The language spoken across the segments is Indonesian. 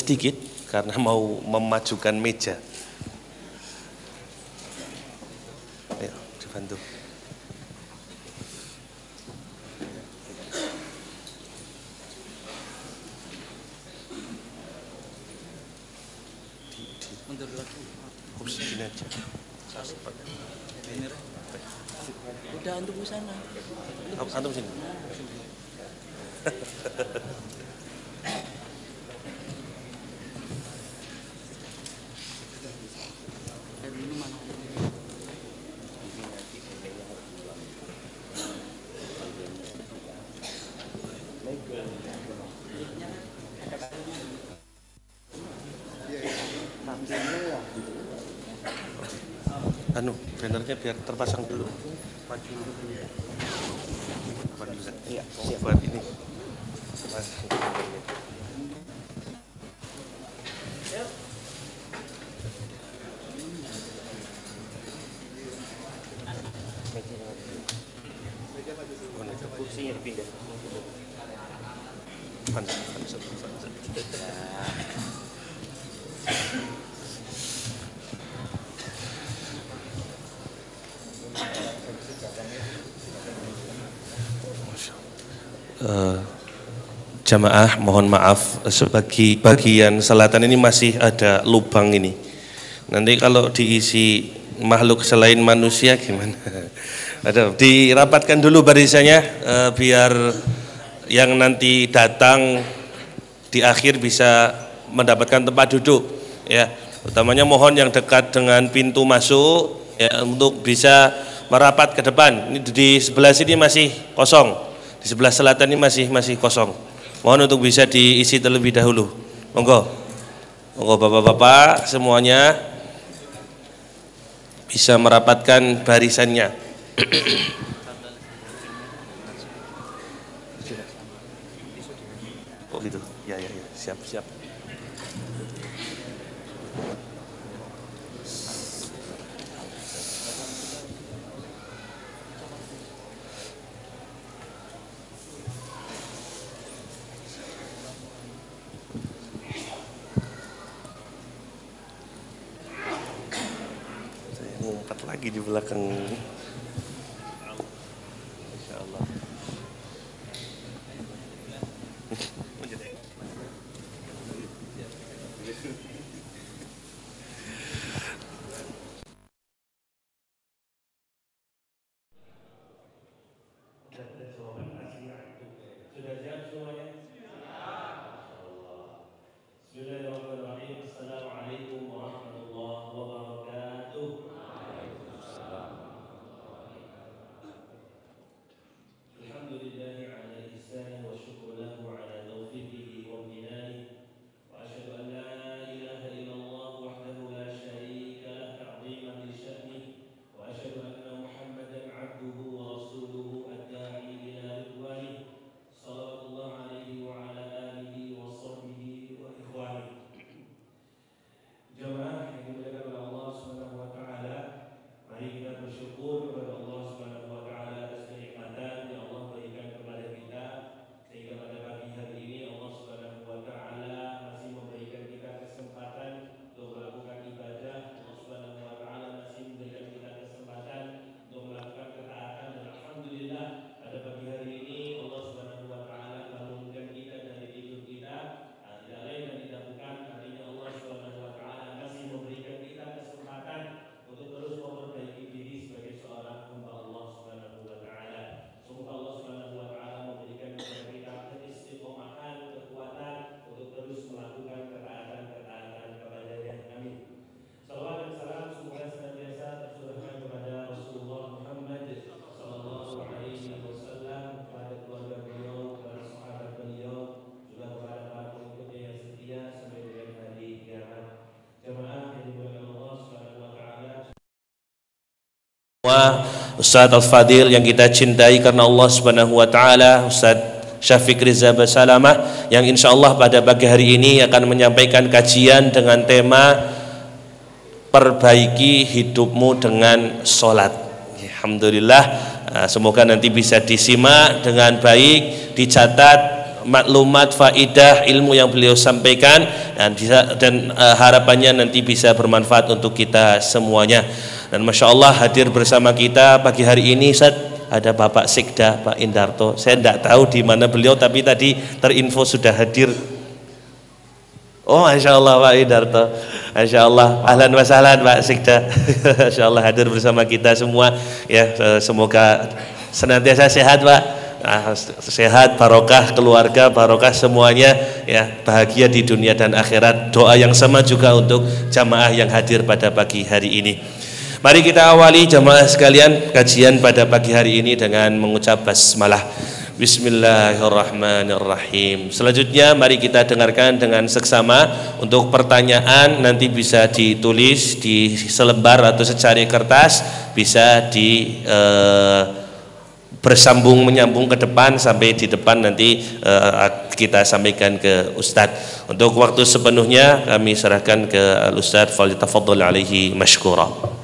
sedikit karena mau memajukan meja. Ayo, dibantu. Kursi sini aja. Udah antum ke sana. Antum sini. Bannernya biar terpasang dulu. Maju dulu. Iya, buat ini. Pasang bannernya. Kursinya dipindah. Jamaah mohon maaf sebagai bagian selatan ini masih ada lubang ini. Nanti kalau diisi makhluk selain manusia gimana? Ada dirapatkan dulu barisannya biar yang nanti datang di akhir bisa mendapatkan tempat duduk ya. Utamanya mohon yang dekat dengan pintu masuk ya untuk bisa merapat ke depan. Ini di sebelah sini masih kosong. Di sebelah selatan ini masih kosong. Mohon untuk bisa diisi terlebih dahulu. Monggo. Monggo Bapak-bapak semuanya bisa merapatkan barisannya. Oh gitu. Ya, siap. Ngumpet lagi di belakang. Insya Allah. Sudah siap semuanya? Bismillahirrahmanirrahim. Assalamualaikum warahmatullahi wabarakatuh. Alhamdulillahi ala ihsanihi wa syukru lahu ala taufiqihi wa amtinanihi wa asyhadu an la ilaha illallah wahdahu la syarika lah ta'ziman li sya'nihi wa asyhadu anna Muhammadan 'abduhu wa rasuluhu ad-da'i ila ridwanihi sallallahu alaihi wa ala alihi wa sahbihi wa ikhwanihi. Jamaah yang dimuliakan oleh Allah Subhanahu wa taala, mari kita bersyukur kepada Allah Subhanahu wa taala atas kenikmatan yang Allah berikan kepada kita sehingga pada pagi hari ini Allah Subhanahu wa taala masih memberikan kita kesempatan untuk melakukan ibadah. Allah Subhanahu wa taala masih memberikan kita kesempatan untuk melakukan ketaatan dan alhamdulillah pada pagi hari ini Allah Subhanahu wa taala bangunkan kita dari tidur kita. Tidak lain dan tidak bukan artinya Allah Subhanahu wa taala masih memberikan kita kesempatan untuk terus memperbaiki diri sebagai seorang hamba Allah Subhanahu wa taala. Semoga Allah Subhanahu wa taala memberikan kepada kita keistiqomahan, kekuatan untuk terus melakukan ketaatan-ketaatan kepadanya. Amin. Salawat dan salam semoga senantiasa tercurahkan kepada Rasulullah Muhammad sallallahu alaihi wasallam, kepada keluarga beliau, kepada sahabat beliau, juga kepada para pengikutnya yang setia sampai dengan hari kiamat. Jemaah yang dimuliakan Allah Subhanahu wa taala. Ustaz Al-Fadil yang kita cintai karena Allah Subhanahu wa taala, Ustaz Syafiq Riza Basalamah yang insyaallah pada pagi hari ini akan menyampaikan kajian dengan tema perbaiki hidupmu dengan sholat. Alhamdulillah, semoga nanti bisa disimak dengan baik, dicatat maklumat, faidah, ilmu yang beliau sampaikan, dan harapannya nanti bisa bermanfaat untuk kita semuanya. Dan Masya Allah hadir bersama kita pagi hari ini Ustaz, ada Bapak Sekda Pak Indarto. Saya tidak tahu di mana beliau, tapi tadi terinfo sudah hadir. Oh Masya Allah Pak Indarto, Masya Allah, ahlan wa sahlan Pak Sekda. Masya Allah hadir bersama kita semua ya. Semoga senantiasa sehat Pak. Sehat, barokah keluarga, barokah semuanya ya, bahagia di dunia dan akhirat. Doa yang sama juga untuk jamaah yang hadir pada pagi hari ini. Mari kita awali jamaah sekalian kajian pada pagi hari ini dengan mengucap basmalah. Bismillahirrahmanirrahim. Selanjutnya mari kita dengarkan dengan seksama. Untuk pertanyaan nanti bisa ditulis di selembar atau secari kertas, bisa bersambung menyambung ke depan, sampai di depan nanti kita sampaikan ke Ustadz. Untuk waktu sepenuhnya kami serahkan ke Ustadz, falyatafaddal alaihi mashkura.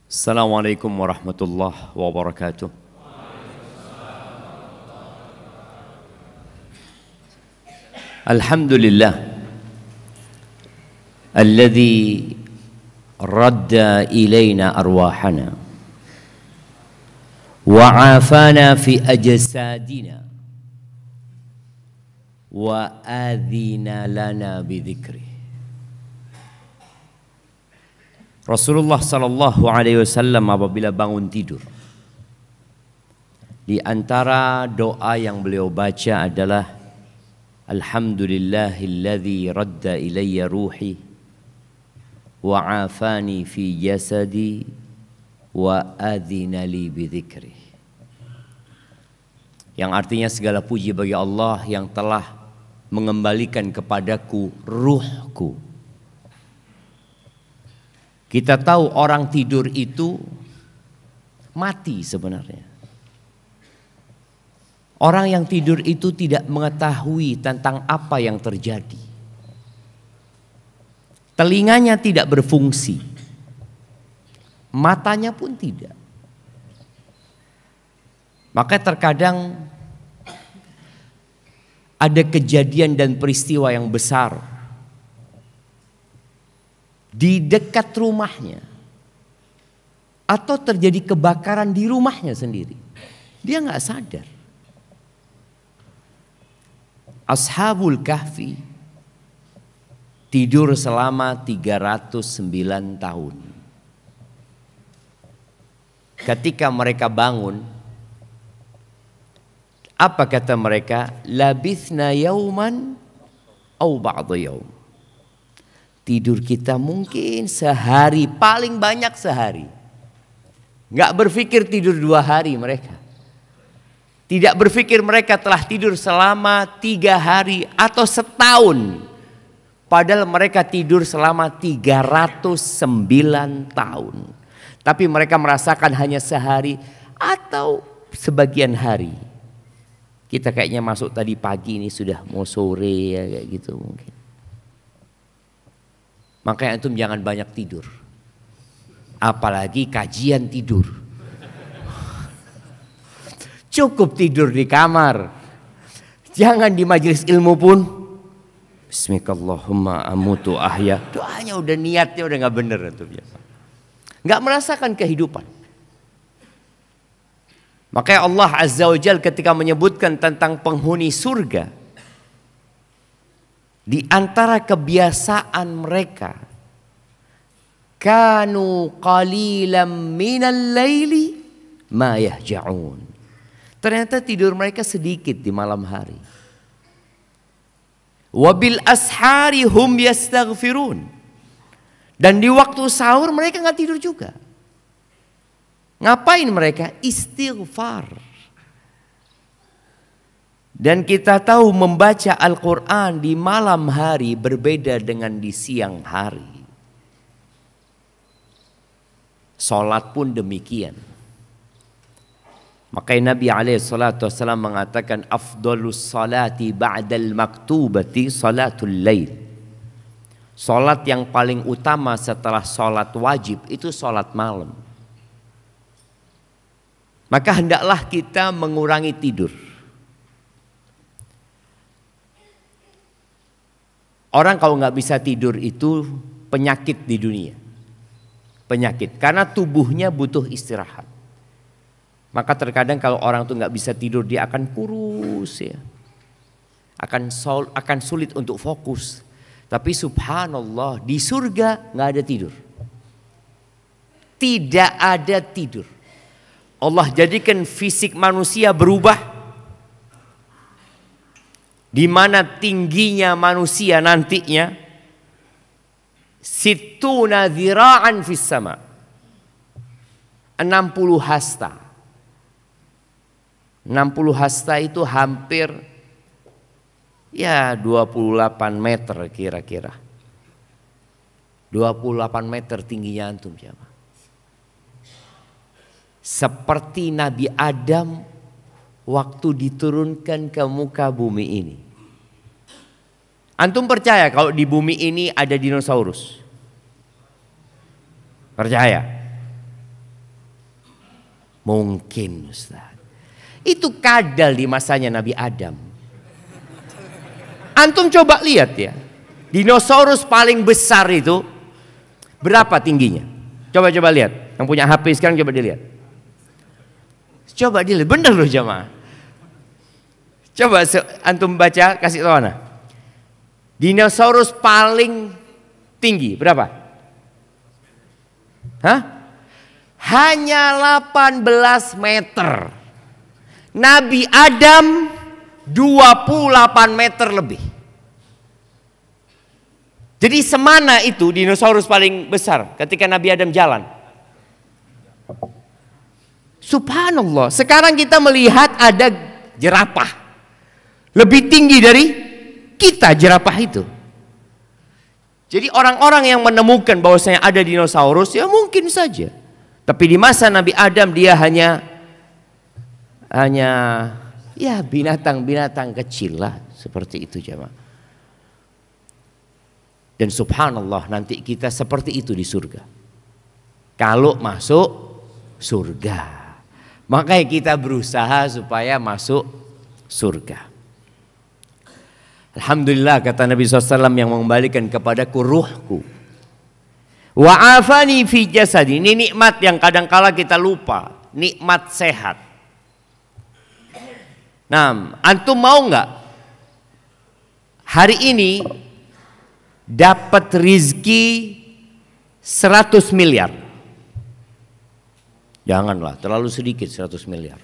Assalamualaikum warahmatullahi wabarakatuh. Alhamdulillah alladhi radda ilayna arwahana wa'afana fi ajsadina wa adhina lana bidhikri. Rasulullah sallallahu alaihi wasallam apabila bangun tidur, di antara doa yang beliau baca adalah alhamdulillahilladzi radda ilayya ruhi wa afani fi jasadi wa adhina li bidzikri. Yang artinya segala puji bagi Allah yang telah mengembalikan kepadaku ruhku. Kita tahu orang tidur itu mati sebenarnya. Orang yang tidur itu tidak mengetahui tentang apa yang terjadi. Telinganya tidak berfungsi. Matanya pun tidak. Maka terkadang ada kejadian dan peristiwa yang besar di dekat rumahnya, atau terjadi kebakaran di rumahnya sendiri. Dia nggak sadar. Ashabul Kahfi tidur selama 309 tahun. Ketika mereka bangun, apa kata mereka? Labithna yauman au ba'da yaum. Tidur kita mungkin sehari, paling banyak sehari. Nggak berpikir tidur 2 hari mereka. Tidak berpikir mereka telah tidur selama 3 hari atau setahun. Padahal mereka tidur selama 309 tahun. Tapi mereka merasakan hanya sehari atau sebagian hari. Kita kayaknya masuk tadi pagi, ini sudah mau sore ya, kayak gitu mungkin. Makanya antum jangan banyak tidur. Apalagi kajian tidur. Cukup tidur di kamar. Jangan di majelis ilmu pun. Bismillahirrahmanirrahim amutu ahya. Doanya udah, niatnya udah gak bener antum ya. Gak merasakan kehidupan. Makanya Allah Azza wa Jalla ketika menyebutkan tentang penghuni surga, di antara kebiasaan mereka, kanu qalilan minal laili ma yahja'un. Ternyata tidur mereka sedikit di malam hari. Wabil ashari hum yastaghfirun. Dan di waktu sahur mereka nggak tidur juga. Ngapain mereka? Istighfar. Dan kita tahu membaca Al-Quran di malam hari berbeda dengan di siang hari. Salat pun demikian. Makanya Nabi SAW mengatakan afdalus salati ba'dal maktubati salatul lail. Salat yang paling utama setelah salat wajib itu salat malam. Maka hendaklah kita mengurangi tidur. Orang kalau nggak bisa tidur itu penyakit di dunia. Penyakit, karena tubuhnya butuh istirahat. Maka terkadang kalau orang tuh nggak bisa tidur, dia akan kurus ya. Akan sulit untuk fokus. Tapi subhanallah, di surga nggak ada tidur. Tidak ada tidur. Allah jadikan fisik manusia berubah, di mana tingginya manusia nantinya situna dzira'an fis sama, 60 hasta. 60 hasta itu hampir ya 28 meter kira-kira. 28 meter tingginya antum jamaah. Seperti Nabi Adam waktu diturunkan ke muka bumi ini. Antum percaya kalau di bumi ini ada dinosaurus? Percaya? Mungkin Ustaz. Itu kadal di masanya Nabi Adam. Antum coba lihat ya. Dinosaurus paling besar itu berapa tingginya? Coba lihat. Yang punya HP sekarang coba dilihat. Coba dilihat, bener loh jamaah. Coba antum baca, kasih tahu ana. Dinosaurus paling tinggi berapa? Hah? Hanya 18 meter. Nabi Adam 28 meter lebih. Jadi semana itu dinosaurus paling besar ketika Nabi Adam jalan. Subhanallah, sekarang kita melihat ada jerapah lebih tinggi dari kita jerapah itu. Jadi orang-orang yang menemukan bahwasanya ada dinosaurus ya mungkin saja. Tapi di masa Nabi Adam dia hanya ya binatang-binatang kecil lah seperti itu jemaah. Dan subhanallah nanti kita seperti itu di surga. Kalau masuk surga. Makanya kita berusaha supaya masuk surga. Alhamdulillah kata Nabi SAW yang mengembalikan kepadaku ruhku. Wa afani fi jasadi. Ini nikmat yang kadangkala kita lupa. Nikmat sehat. Nah, antum mau nggak hari ini dapat rizki 100 miliar? Janganlah, terlalu sedikit 100 miliar.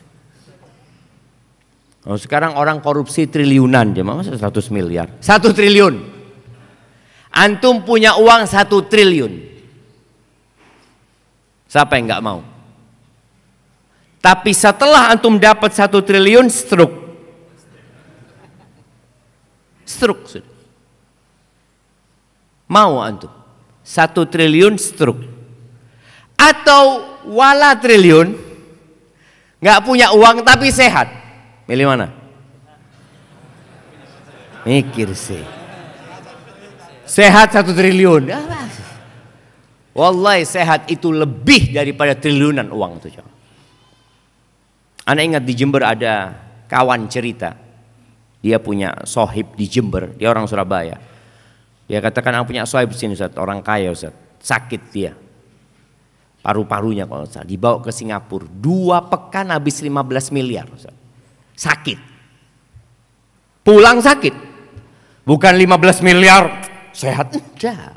Oh, sekarang orang korupsi triliunan, masa 100 miliar? 1 triliun. Antum punya uang 1 triliun. Siapa yang nggak mau? Tapi setelah antum dapat 1 triliun, stroke. Stroke sudah. Mau antum? 1 triliun stroke. Atau wala triliun, nggak punya uang tapi sehat. Milih mana? Mikir sih. Sehat 1 triliun. Wallahi sehat itu lebih daripada triliunan uang itu. Anak ingat di Jember ada kawan cerita. Dia punya sohib di Jember. Dia orang Surabaya. Dia katakan aku punya sohib di sini Ustaz, orang kaya Ustaz. Sakit dia. Paru-parunya kalau salah dibawa ke Singapura 2 pekan habis 15 miliar sakit, pulang sakit, bukan 15 miliar sehat enggak.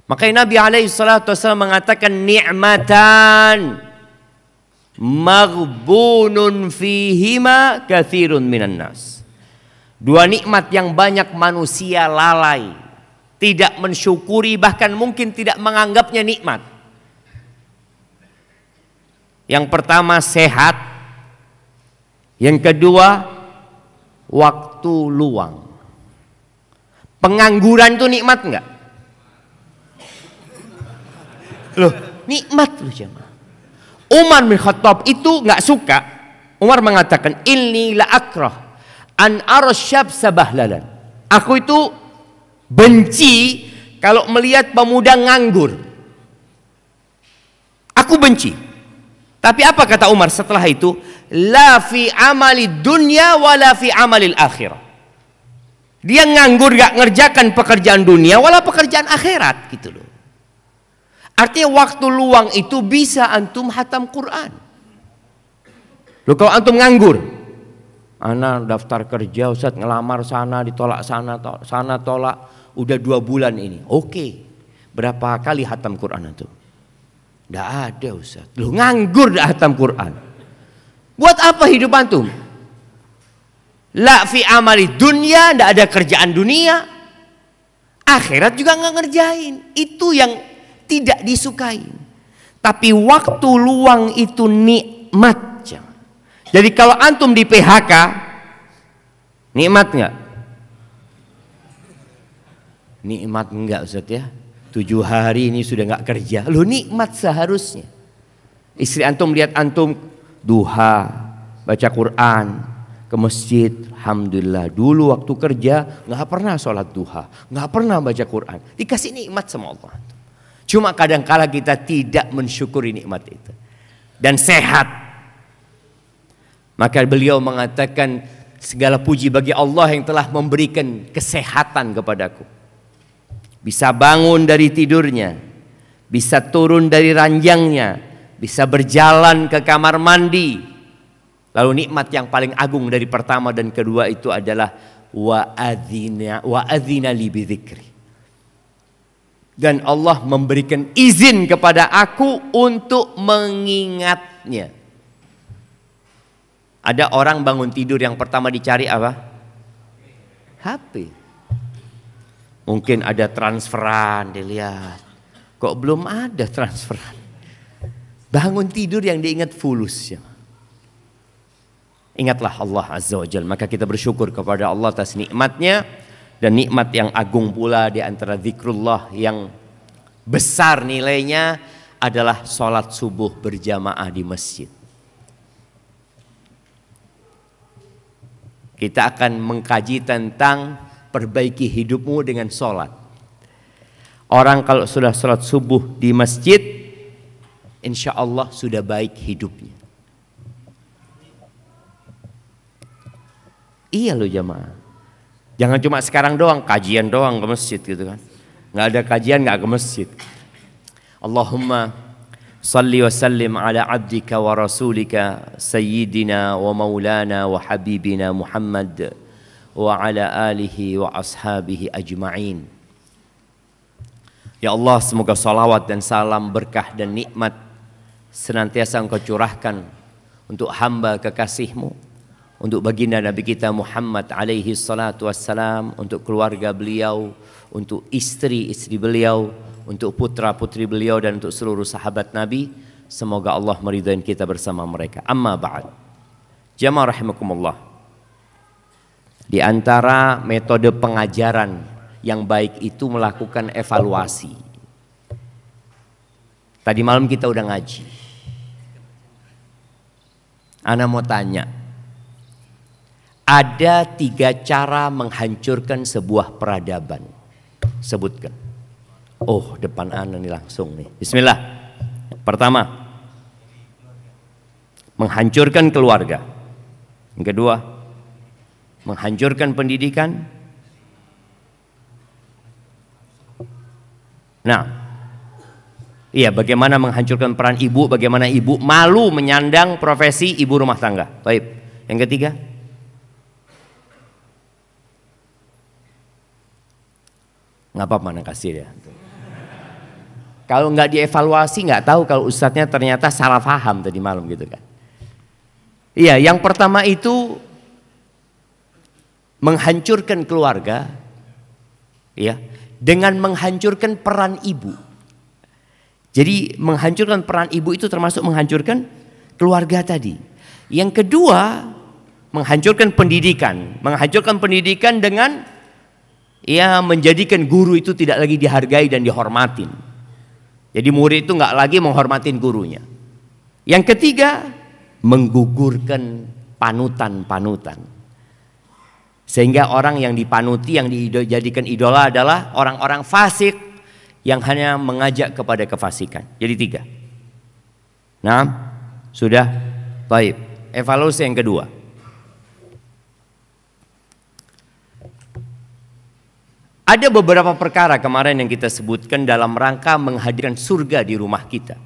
Makanya Nabi SAW mengatakan ni'matan maghbunun fihima katsirun minan nas. 2 nikmat yang banyak manusia lalai, tidak mensyukuri, bahkan mungkin tidak menganggapnya nikmat. Yang pertama sehat, yang kedua waktu luang. Pengangguran itu nikmat enggak? Loh, nikmat loh jemaah. Umar bin Khattab itu enggak suka. Umar mengatakan inni la akrah an arasyab sabahlalan. Aku itu benci kalau melihat pemuda nganggur. Aku benci. Tapi apa kata Umar setelah itu? La fi amali dunya wala fi amalil akhirah. Dia nganggur gak ngerjakan pekerjaan dunia wala pekerjaan akhirat gitu loh. Artinya waktu luang itu bisa antum hatam Quran. Loh kalau antum nganggur, ana daftar kerja Ustaz, ngelamar sana ditolak sana tolak, udah 2 bulan ini. Oke. Berapa kali hatam Quran antum? Nggak ada Ustaz. Loh nganggur dah hatam Quran. Buat apa hidup antum? La fi amali dunia, nggak ada kerjaan dunia. Akhirat juga nggak ngerjain. Itu yang tidak disukai. Tapi waktu luang itu nikmat. Jadi kalau antum di PHK, nikmat nggak? Nikmat enggak Ustaz ya? 7 hari ini sudah nggak kerja. Loh nikmat seharusnya. Istri antum lihat antum duha, baca Quran, ke masjid. Alhamdulillah. Dulu waktu kerja nggak pernah sholat duha, nggak pernah baca Quran. Dikasih nikmat sama Allah. Cuma kadang-kala kita tidak mensyukuri nikmat itu. Dan sehat. Maka beliau mengatakan segala puji bagi Allah yang telah memberikan kesehatan kepadaku. Bisa bangun dari tidurnya, bisa turun dari ranjangnya, bisa berjalan ke kamar mandi. Lalu nikmat yang paling agung dari pertama dan kedua itu adalah wa adzina li bidzikri. Dan Allah memberikan izin kepada aku untuk mengingatnya. Ada orang bangun tidur yang pertama dicari apa? HP. Mungkin ada transferan, dilihat. Kok belum ada transferan? Bangun tidur yang diingat fulus. Ingatlah Allah Azza wa Jalla. Maka kita bersyukur kepada Allah atas nikmatnya. Dan nikmat yang agung pula di antara zikrullah yang besar nilainya adalah sholat subuh berjamaah di masjid. Kita akan mengkaji tentang perbaiki hidupmu dengan sholat. Orang kalau sudah sholat subuh di masjid, insya Allah sudah baik hidupnya. Iya loh jamaah. Jangan cuma sekarang doang, kajian doang ke masjid gitu kan. Nggak ada kajian nggak ke masjid. Allahumma salli wa sallim ala abdika wa rasulika sayyidina wa maulana wa habibina Muhammad wa ala alihi wa ashabihi ajma'in. Ya Allah, semoga salawat dan salam, berkah dan nikmat senantiasa Engkau curahkan untuk hamba kekasih-Mu, untuk baginda Nabi kita Muhammad alaihi salatu wassalam, untuk keluarga beliau, untuk istri-istri beliau, untuk putra-putri beliau, dan untuk seluruh sahabat Nabi. Semoga Allah meridai kita bersama mereka. Amma ba'd. Jamaah rahimakumullah. Di antara metode pengajaran yang baik itu melakukan evaluasi. Tadi malam kita udah ngaji. Ana mau tanya. Ada 3 cara menghancurkan sebuah peradaban. Sebutkan. Oh, depan ana nih langsung nih. Bismillah. Pertama, menghancurkan keluarga. Yang kedua, menghancurkan pendidikan. Nah, iya, bagaimana menghancurkan peran ibu, bagaimana ibu malu menyandang profesi ibu rumah tangga. Baik. Yang ketiga, nggak apa-apa mana kasih ya. Kalau nggak dievaluasi nggak tahu kalau ustadznya ternyata salah paham tadi malam gitu kan. Iya, yang pertama itu menghancurkan keluarga, ya, dengan menghancurkan peran ibu. Jadi menghancurkan peran ibu itu termasuk menghancurkan keluarga tadi. Yang kedua, menghancurkan pendidikan. Menghancurkan pendidikan dengan ya menjadikan guru itu tidak lagi dihargai dan dihormatin. Jadi murid itu nggak lagi menghormatin gurunya. Yang ketiga, menggugurkan panutan-panutan. Sehingga orang yang dipanuti, yang dijadikan idola adalah orang-orang fasik yang hanya mengajak kepada kefasikan. Jadi 3. Nah, Sudah? Baik. Evaluasi yang kedua. Ada beberapa perkara kemarin yang kita sebutkan dalam rangka menghadirkan surga di rumah kita.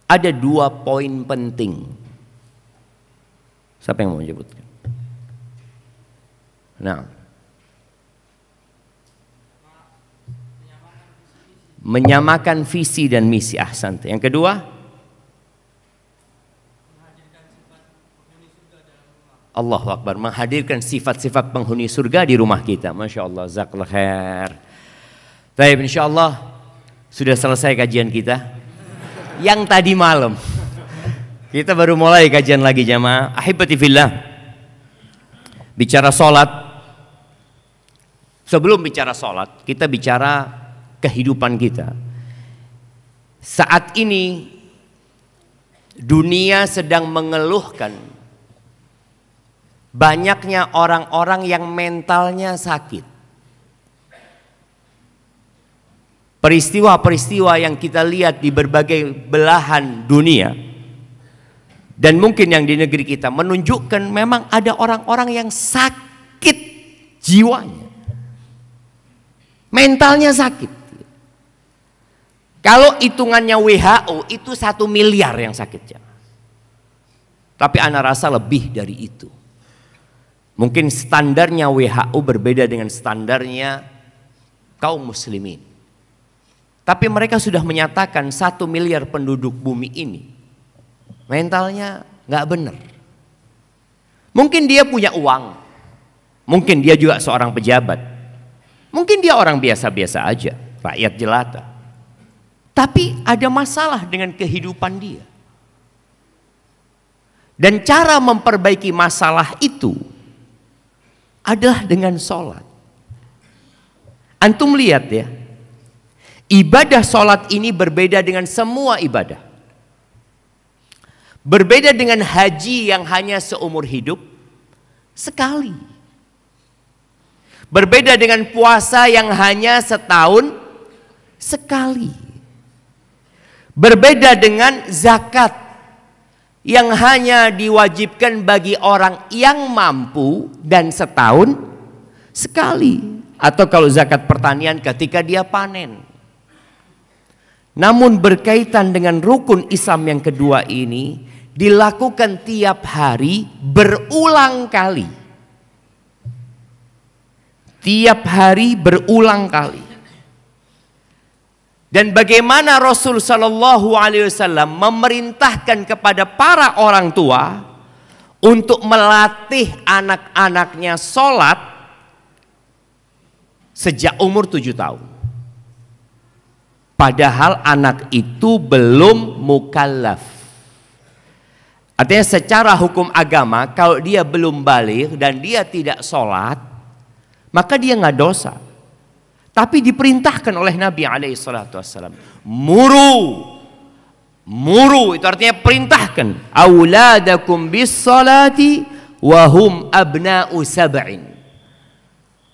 Ada 2 poin penting. Siapa yang mau menyebutkan? Nah, menyamakan visi dan misi. Ahsan. Yang kedua, Allahu Akbar, menghadirkan sifat-sifat penghuni surga di rumah kita. Masya Allah, jazakallahu khair. Baik, insya Allah sudah selesai kajian kita. Yang tadi malam kita baru mulai kajian lagi jamaah. Ahibati fillah. Bicara solat. Sebelum bicara solat, kita bicara kehidupan kita. Saat ini dunia sedang mengeluhkan banyaknya orang-orang yang mentalnya sakit. Peristiwa-peristiwa yang kita lihat di berbagai belahan dunia dan mungkin yang di negeri kita menunjukkan memang ada orang-orang yang sakit jiwanya. Mentalnya sakit. Kalau hitungannya WHO itu 1 miliar yang sakitnya. Tapi ana rasa lebih dari itu. Mungkin standarnya WHO berbeda dengan standarnya kaum muslimin. Tapi mereka sudah menyatakan 1 miliar penduduk bumi ini mentalnya nggak benar. Mungkin dia punya uang. Mungkin dia juga seorang pejabat. Mungkin dia orang biasa-biasa aja, rakyat jelata. Tapi ada masalah dengan kehidupan dia. Dan cara memperbaiki masalah itu adalah dengan sholat. Antum lihat ya, ibadah sholat ini berbeda dengan semua ibadah. Berbeda dengan haji yang hanya seumur hidup sekali. Berbeda dengan puasa yang hanya setahun sekali. Berbeda dengan zakat yang hanya diwajibkan bagi orang yang mampu dan setahun sekali. Atau kalau zakat pertanian ketika dia panen. Namun berkaitan dengan rukun Islam yang kedua ini dilakukan tiap hari berulang kali. Tiap hari berulang kali. Dan bagaimana Rasul Sallallahu Alaihi Wasallam memerintahkan kepada para orang tua untuk melatih anak-anaknya sholat sejak umur 7 tahun. Padahal anak itu belum mukallaf. Artinya secara hukum agama kalau dia belum baligh dan dia tidak sholat, maka dia nggak dosa. Tapi diperintahkan oleh Nabi SAW. Muru itu artinya perintahkan. Auladakum bis salati wahum abna'u sab'in.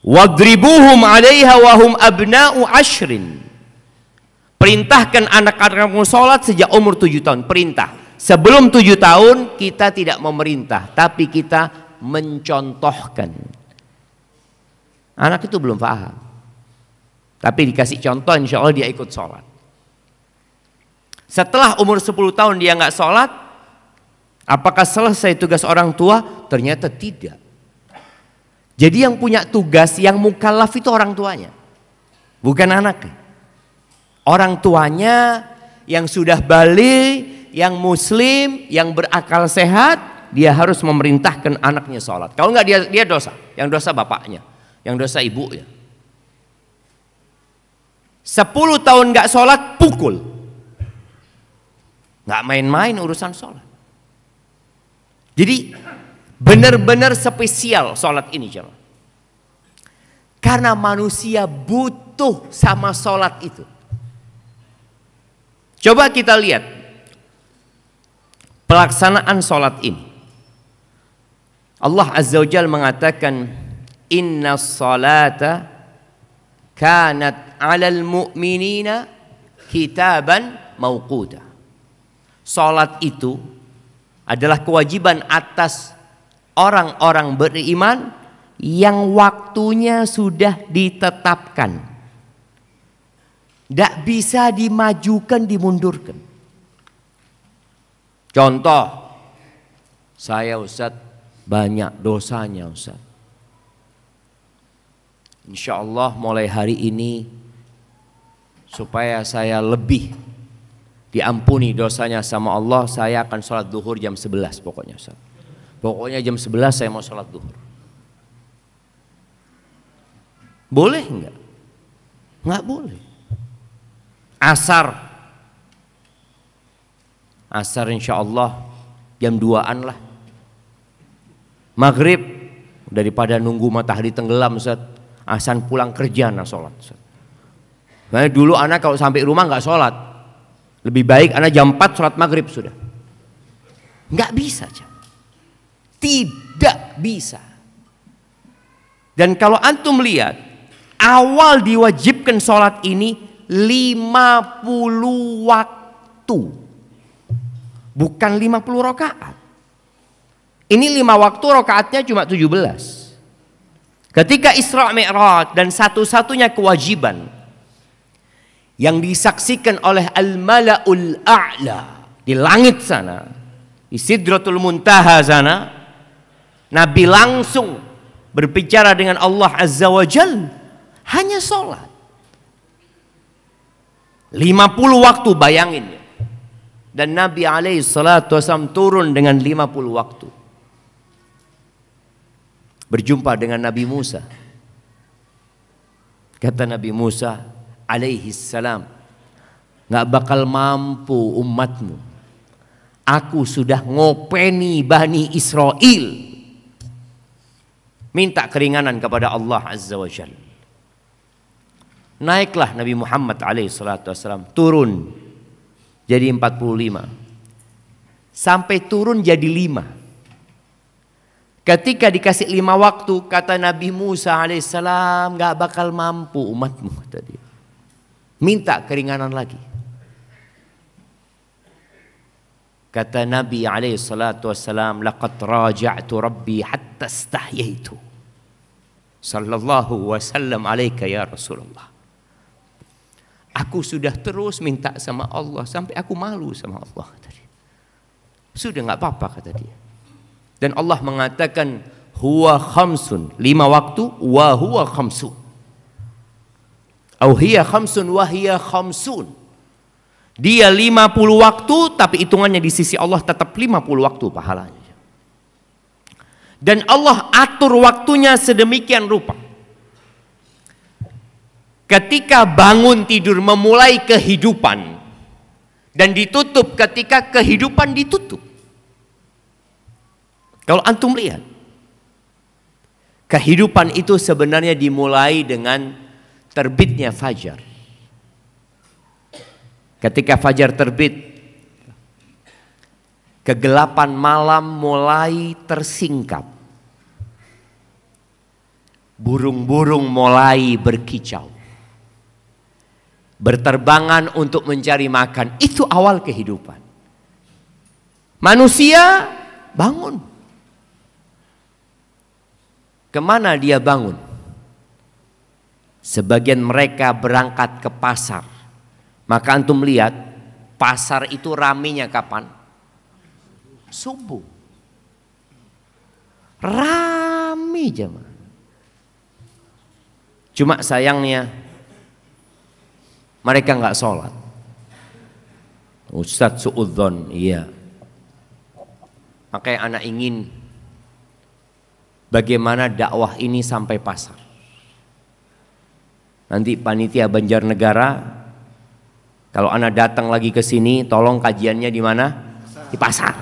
Wadribuhum 'alaiha wahum abna'u 'ashrin. Perintahkan anak-anakmu sholat sejak umur 7 tahun. Perintah. Sebelum 7 tahun kita tidak memerintah, tapi kita mencontohkan. Anak itu belum paham. Tapi dikasih contoh, insya Allah dia ikut sholat. Setelah umur 10 tahun dia nggak sholat, apakah selesai tugas orang tua? Ternyata tidak. Jadi yang punya tugas, yang mukallaf itu orang tuanya, bukan anaknya. Orang tuanya yang sudah balik, yang muslim, yang berakal sehat, dia harus memerintahkan anaknya sholat. Kalau nggak dia dosa. Yang dosa bapaknya, yang dosa ibunya. 10 tahun nggak sholat, pukul. Nggak main-main urusan sholat. Jadi benar-benar spesial sholat ini, jemaah. Karena manusia butuh sama sholat itu. Coba kita lihat pelaksanaan sholat ini. Allah Azza wa Jalla mengatakan, Inna salata kanat 'alal mu'minina kitaban mauquta. Salat itu adalah kewajiban atas orang-orang beriman yang waktunya sudah ditetapkan. Tidak bisa dimajukan, dimundurkan. Contoh, saya Ustaz banyak dosanya Ustaz. Insya Allah mulai hari ini supaya saya lebih diampuni dosanya sama Allah, saya akan sholat duhur jam 11 pokoknya Ustaz. Pokoknya jam 11 saya mau sholat duhur. Boleh enggak? Enggak boleh. Asar insya Allah jam 2-an lah. Maghrib daripada nunggu matahari tenggelam Ustaz, asan pulang kerja nah sholat Ustaz. Nah, dulu anak kalau sampai rumah nggak sholat, lebih baik anak jam 4 sholat maghrib sudah. Nggak bisa aja. Tidak bisa. Dan kalau antum lihat awal diwajibkan sholat ini 50 waktu, bukan 50 rakaat. Ini 5 waktu, rakaatnya cuma 17. Ketika Isra Mi'raj dan satu-satunya kewajiban yang disaksikan oleh Al-Mala'ul A'la di langit sana, di Sidratul Muntaha sana, Nabi langsung berbicara dengan Allah Azza wa Jalla, hanya sholat 50 waktu, bayangin ya. Dan Nabi alaihi salatu wasallam turun dengan 50 waktu. Berjumpa dengan Nabi Musa. Kata Nabi Musa alaihi salam, nggak bakal mampu umatmu. Aku sudah ngopeni Bani Israel. Minta keringanan kepada Allah Azza wa Jalla. Naiklah Nabi Muhammad alaihi salatu wasallam, turun jadi 45. Sampai turun jadi 5. Ketika dikasih 5 waktu, kata Nabi Musa alaihissalam, gak bakal mampu umatmu, kata dia. Minta keringanan lagi. Kata Nabi alaihissalatu wassalam, laqad raja'tu rabbi hatta istahyaitu. Sallallahu wasallam alaika ya Rasulullah. Aku sudah terus minta sama Allah sampai aku malu sama Allah, kata dia. Sudah gak apa-apa, kata dia. Dan Allah mengatakan huwa khamsun, 5 waktu, wa huwa khamsun. Au hiya khamsun wa hiya khamsun. Dia 50 waktu tapi hitungannya di sisi Allah tetap 50 waktu pahalanya. Dan Allah atur waktunya sedemikian rupa. Ketika bangun tidur memulai kehidupan dan ditutup ketika kehidupan ditutup. Kalau antum lihat, kehidupan itu sebenarnya dimulai dengan terbitnya fajar. Ketika fajar terbit, kegelapan malam mulai tersingkap. Burung-burung mulai berkicau. Berterbangan untuk mencari makan. Itu awal kehidupan. Manusia bangun. Kemana dia bangun? Sebagian mereka berangkat ke pasar. Maka antum lihat, pasar itu ramenya kapan? Subuh. Rame jemaah. Cuma sayangnya mereka nggak sholat. Ustadz suudzon, iya. Makanya anak ingin bagaimana dakwah ini sampai pasar. Nanti panitia Banjarnegara, kalau anak datang lagi ke sini, tolong kajiannya di mana? Di pasar.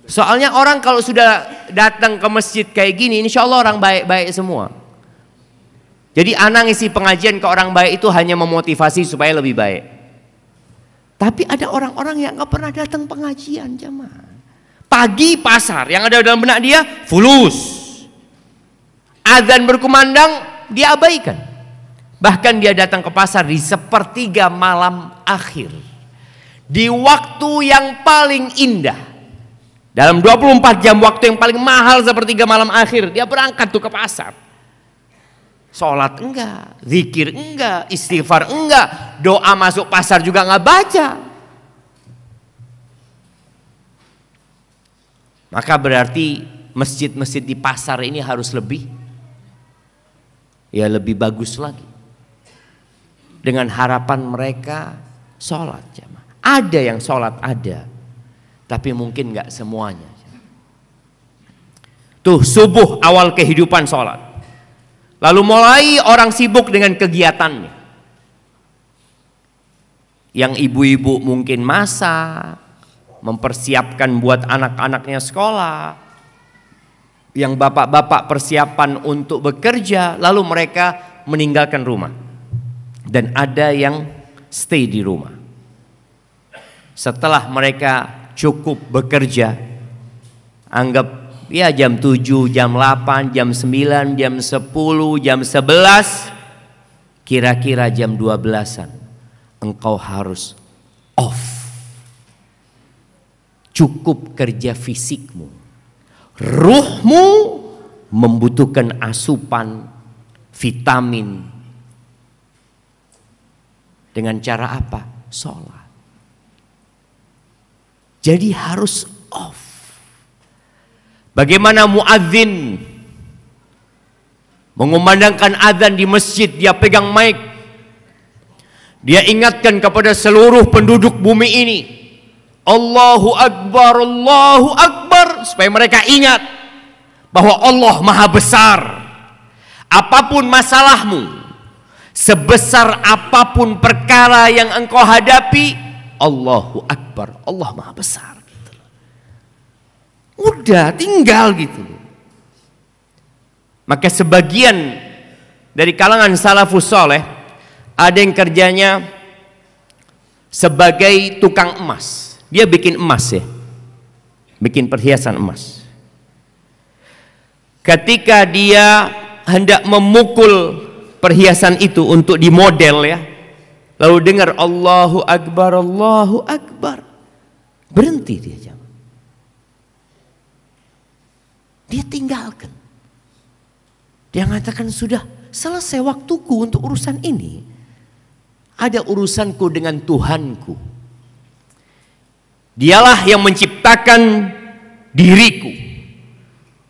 Soalnya orang kalau sudah datang ke masjid kayak gini, insya Allah orang baik-baik semua. Jadi anak ngisi pengajian ke orang baik itu hanya memotivasi supaya lebih baik. Tapi ada orang-orang yang gak pernah datang pengajian jemaah. Pagi pasar, yang ada dalam benak dia fulus. Azan berkumandang dia abaikan. Bahkan dia datang ke pasar di sepertiga malam akhir, di waktu yang paling indah. Dalam 24 jam waktu yang paling mahal sepertiga malam akhir, dia berangkat tuh ke pasar. Sholat enggak, zikir enggak, istighfar enggak, doa masuk pasar juga enggak baca. Maka berarti masjid-masjid di pasar ini harus lebih bagus lagi. Dengan harapan mereka sholat jamaah. Ada yang sholat ada, tapi mungkin nggak semuanya. Tuh subuh awal kehidupan sholat. Lalu mulai orang sibuk dengan kegiatannya. Yang ibu-ibu mungkin masak, mempersiapkan buat anak-anaknya sekolah. Yang bapak-bapak persiapan untuk bekerja, lalu mereka meninggalkan rumah. Dan ada yang stay di rumah. Setelah mereka cukup bekerja, anggap ya jam 7, jam 8, jam 9, jam 10, jam 11, kira-kira jam 12-an engkau harus off. Cukup kerja fisikmu. Ruhmu membutuhkan asupan vitamin. Dengan cara apa? Sholat. Jadi harus off. Bagaimana muadzin mengumandangkan azan di masjid, dia pegang mic, dia ingatkan kepada seluruh penduduk bumi ini, Allahu Akbar, Allahu Akbar, supaya mereka ingat bahwa Allah Maha Besar. Apapun masalahmu, sebesar apapun perkara yang engkau hadapi, Allahu Akbar, Allah Maha Besar. Udah tinggal gitu. Maka sebagian dari kalangan salafus soleh ada yang kerjanya sebagai tukang emas. Dia bikin emas ya, bikin perhiasan emas. Ketika dia hendak memukul perhiasan itu untuk dimodel ya, lalu dengar Allahu Akbar, Allahu Akbar, berhenti dia jam. Dia tinggalkan. Dia mengatakan sudah selesai waktuku untuk urusan ini. Ada urusanku dengan Tuhanku. Dialah yang menciptakan diriku.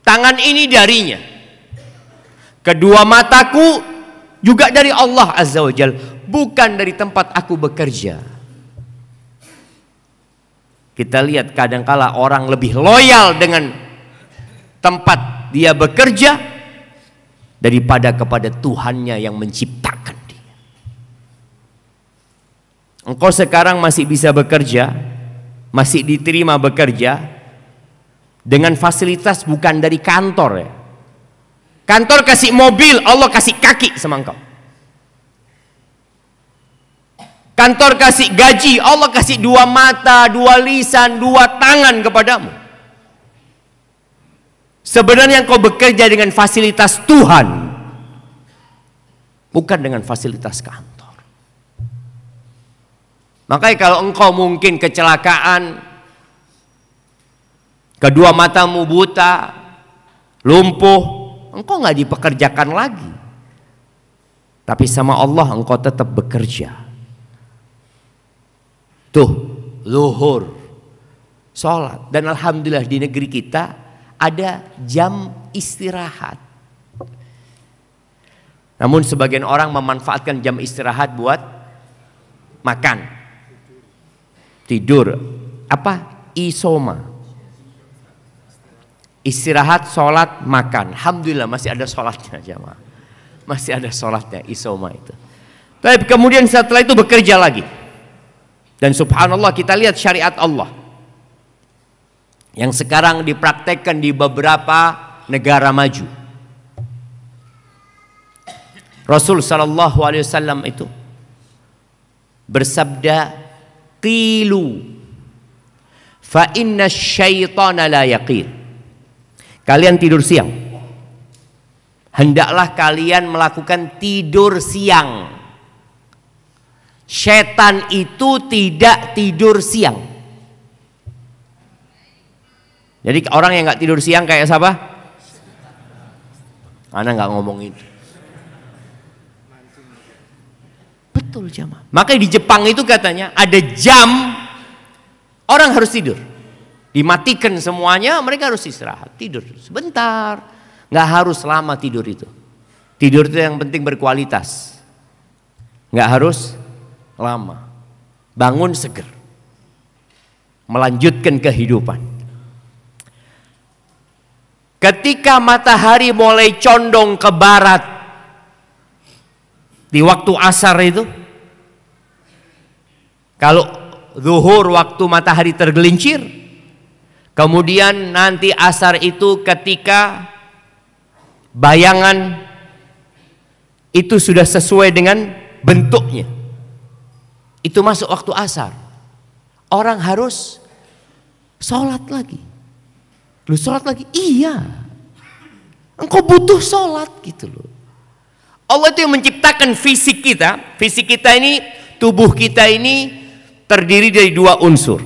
Tangan ini darinya. Kedua mataku juga dari Allah Azza wa Jalla, bukan dari tempat aku bekerja. Kita lihat kadangkala orang lebih loyal dengan tempat dia bekerja daripada kepada Tuhannya yang menciptakan dia. Engkau sekarang masih bisa bekerja, masih diterima bekerja dengan fasilitas bukan dari kantor ya. Kantor kasih mobil, Allah kasih kaki sama engkau. Kantor kasih gaji, Allah kasih 2 mata, 2 lisan, 2 tangan kepadamu. Sebenarnya engkau bekerja dengan fasilitas Tuhan, bukan dengan fasilitas kantor. Makanya kalau engkau mungkin kecelakaan, kedua matamu buta, lumpuh, engkau nggak dipekerjakan lagi. Tapi sama Allah engkau tetap bekerja. Tuh, zuhur, sholat. Dan alhamdulillah di negeri kita ada jam istirahat. Namun sebagian orang memanfaatkan jam istirahat buat makan, tidur, isoma. Istirahat, sholat, makan. Alhamdulillah masih ada sholatnya jamaah. Masih ada sholatnya, isoma itu. Tapi kemudian setelah itu bekerja lagi. Dan subhanallah kita lihat syariat Allah yang sekarang dipraktekkan di beberapa negara maju. Rasul sallallahu alaihi wasallam itu bersabda, "Qilu fa inna syaitana la yaqil." Kalian tidur siang, hendaklah kalian melakukan tidur siang. Setan itu tidak tidur siang. Jadi orang yang nggak tidur siang kayak siapa? Ana nggak ngomong itu. Betul jamaah. Makanya di Jepang itu katanya ada jam orang harus tidur. Dimatikan semuanya, mereka harus istirahat, tidur sebentar. Nggak harus lama tidur itu. Tidur itu yang penting berkualitas. Nggak harus lama. Bangun seger. Melanjutkan kehidupan. Ketika matahari mulai condong ke barat di waktu asar itu, kalau zuhur waktu matahari tergelincir, kemudian nanti asar itu ketika bayangan itu sudah sesuai dengan bentuknya, itu masuk waktu asar. Orang harus sholat lagi. Lu sholat lagi? Iya. Engkau butuh sholat gitu loh. Allah itu yang menciptakan fisik kita. Fisik kita ini, tubuh kita ini terdiri dari dua unsur.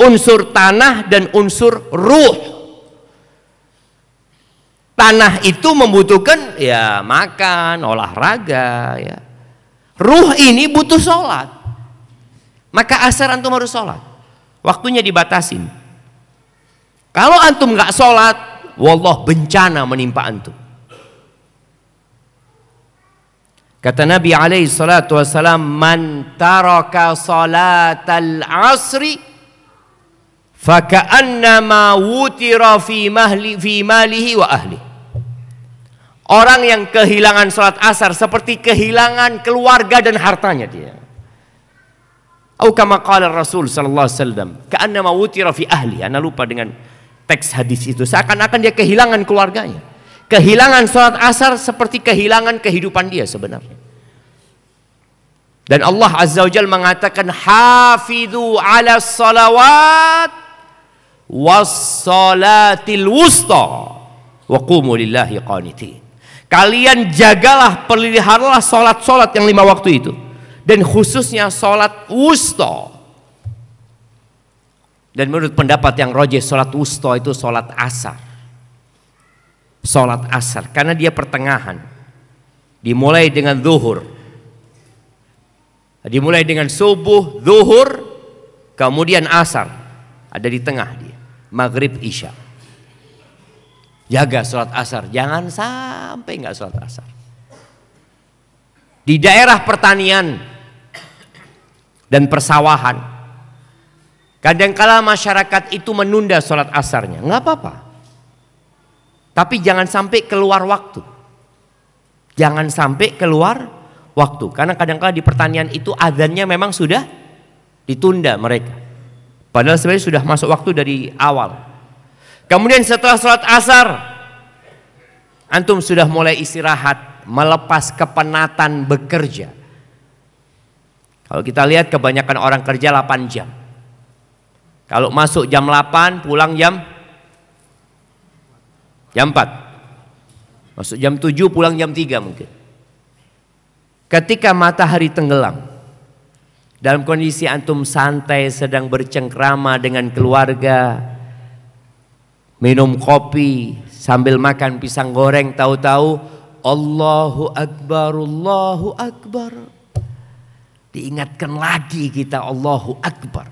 Unsur tanah dan unsur ruh. Tanah itu membutuhkan ya makan, olahraga ya. Ruh ini butuh sholat. Maka asar antum harus sholat. Waktunya dibatasin. Kalau antum nggak sholat, wallah bencana menimpa antum. Kata Nabi alaihi salatu wassalam, man taraka salatal asri faka'annama wutira fi malihi wa ahli. Orang yang kehilangan salat asar seperti kehilangan keluarga dan hartanya dia. Atau kama qala Rasul sallallahu alaihi wasallam, ka'annama wutira fi ahli. Ana lupa dengan teks hadis itu, seakan-akan dia kehilangan keluarganya. Kehilangan sholat asar seperti kehilangan kehidupan dia sebenarnya. Dan Allah Azza wa Jalla mengatakan, hafidhu ala salawat was salatil wusta wa qumu lillahi qanitin. Kalian jagalah, peliharalah sholat-sholat yang 5 waktu itu, dan khususnya sholat wusta. Dan menurut pendapat yang rajih, sholat wusta itu sholat asar. Sholat asar, karena dia pertengahan. Dimulai dengan zuhur. Dimulai dengan subuh, zuhur, kemudian asar. Ada di tengah dia. Maghrib, isya. Jaga sholat asar, jangan sampai nggak sholat asar. Di daerah pertanian dan persawahan, kadangkala masyarakat itu menunda sholat asarnya, nggak apa-apa. Tapi jangan sampai keluar waktu. Jangan sampai keluar waktu. Karena kadangkala di pertanian itu adzannya memang sudah ditunda mereka. Padahal sebenarnya sudah masuk waktu dari awal. Kemudian setelah sholat asar, antum sudah mulai istirahat, melepas kepenatan bekerja. Kalau kita lihat kebanyakan orang kerja 8 jam. Kalau masuk jam 8, pulang jam 4. Masuk jam 7, pulang jam 3 mungkin. Ketika matahari tenggelam, dalam kondisi antum santai sedang bercengkrama dengan keluarga, minum kopi sambil makan pisang goreng, tahu-tahu Allahu Akbar, Allahu Akbar. Diingatkan lagi kita Allahu Akbar.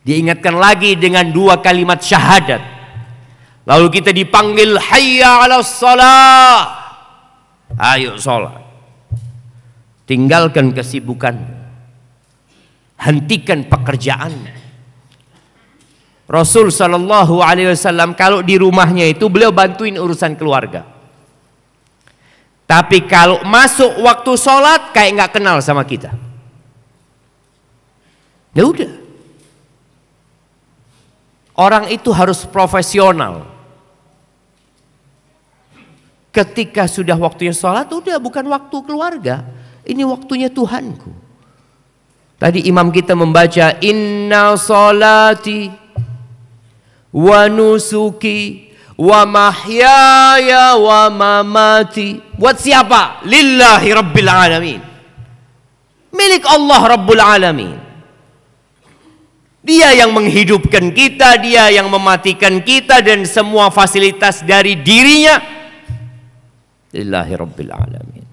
Diingatkan lagi dengan 2 kalimat syahadat. Lalu kita dipanggil hayya 'alas shalah. Ayo sholat. Tinggalkan kesibukan. Hentikan pekerjaan. Rasul sallallahu alaihi wasallam kalau di rumahnya itu beliau bantuin urusan keluarga. Tapi kalau masuk waktu sholat kayak nggak kenal sama kita. Ya udah. Orang itu harus profesional. Ketika sudah waktunya sholat, udah bukan waktu keluarga. Ini waktunya Tuhanku. Tadi imam kita membaca, inna sholati wa nusuki wa mahyaya wa mamati. Buat siapa? Lillahi rabbil alamin. Milik Allah Rabbul Alamin. Dia yang menghidupkan kita, dia yang mematikan kita, dan semua fasilitas dari dirinya lillahi rabbil alamin.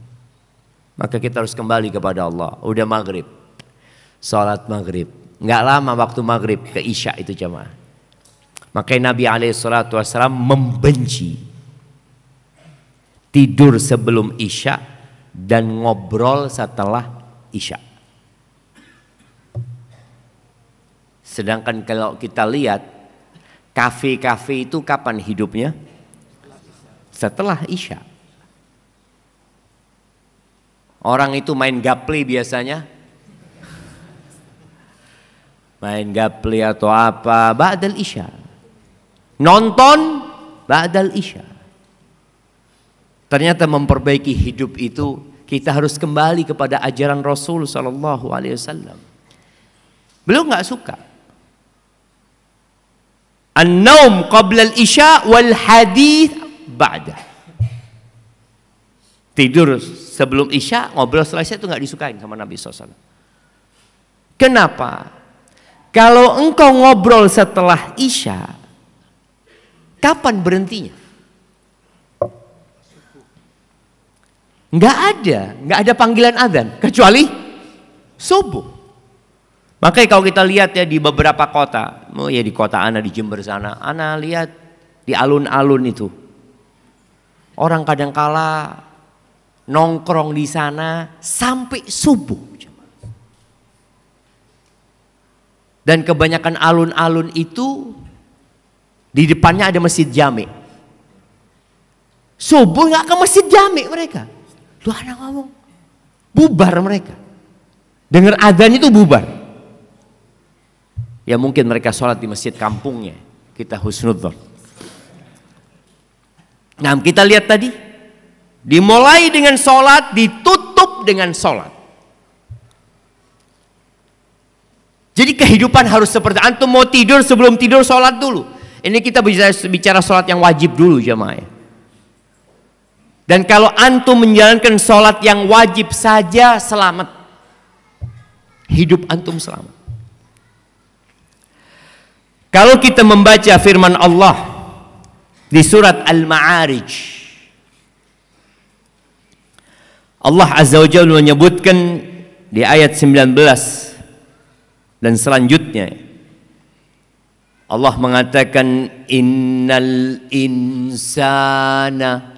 Maka kita harus kembali kepada Allah. Udah maghrib, salat maghrib, nggak lama waktu maghrib ke isya itu jemaah. Makanya Nabi SAW membenci tidur sebelum isya dan ngobrol setelah isya. Sedangkan kalau kita lihat kafe-kafe itu kapan hidupnya? Setelah isya. Orang itu main gaple biasanya, main gaple atau apa ba'dal isya. Nonton ba'dal isya. Ternyata memperbaiki hidup itu kita harus kembali kepada ajaran Rasul sallallahu alaihi wasallam. Beliau nggak suka an-naum qabla al-isya wal hadits ba'da. Tidur sebelum isya, ngobrol setelah isya itu nggak disukain sama Nabi SAW. Kenapa? Kalau engkau ngobrol setelah isya, kapan berhentinya? Nggak ada panggilan adzan kecuali subuh. Makanya kalau kita lihat ya di beberapa kota, ya di kota Ana di Jember sana, Ana lihat di alun-alun itu orang kadangkala nongkrong di sana sampai subuh. Dan kebanyakan alun-alun itu di depannya ada masjid jami. Subuh nggak ke masjid jami mereka. Lu anak ngomong, bubar mereka. Dengar adzan itu bubar. Ya mungkin mereka sholat di masjid kampungnya. Kita husnudzon. Nah kita lihat tadi, dimulai dengan sholat, ditutup dengan sholat. Jadi kehidupan harus seperti antum mau tidur, sebelum tidur sholat dulu. Ini kita bicara sholat yang wajib dulu jemaah. Dan kalau antum menjalankan sholat yang wajib saja, selamat. Hidup antum selamat. Kalau kita membaca firman Allah di surat Al-Ma'arij, Allah Azza wa Jalla menyebutkan di ayat 19 dan selanjutnya, Allah mengatakan innal insana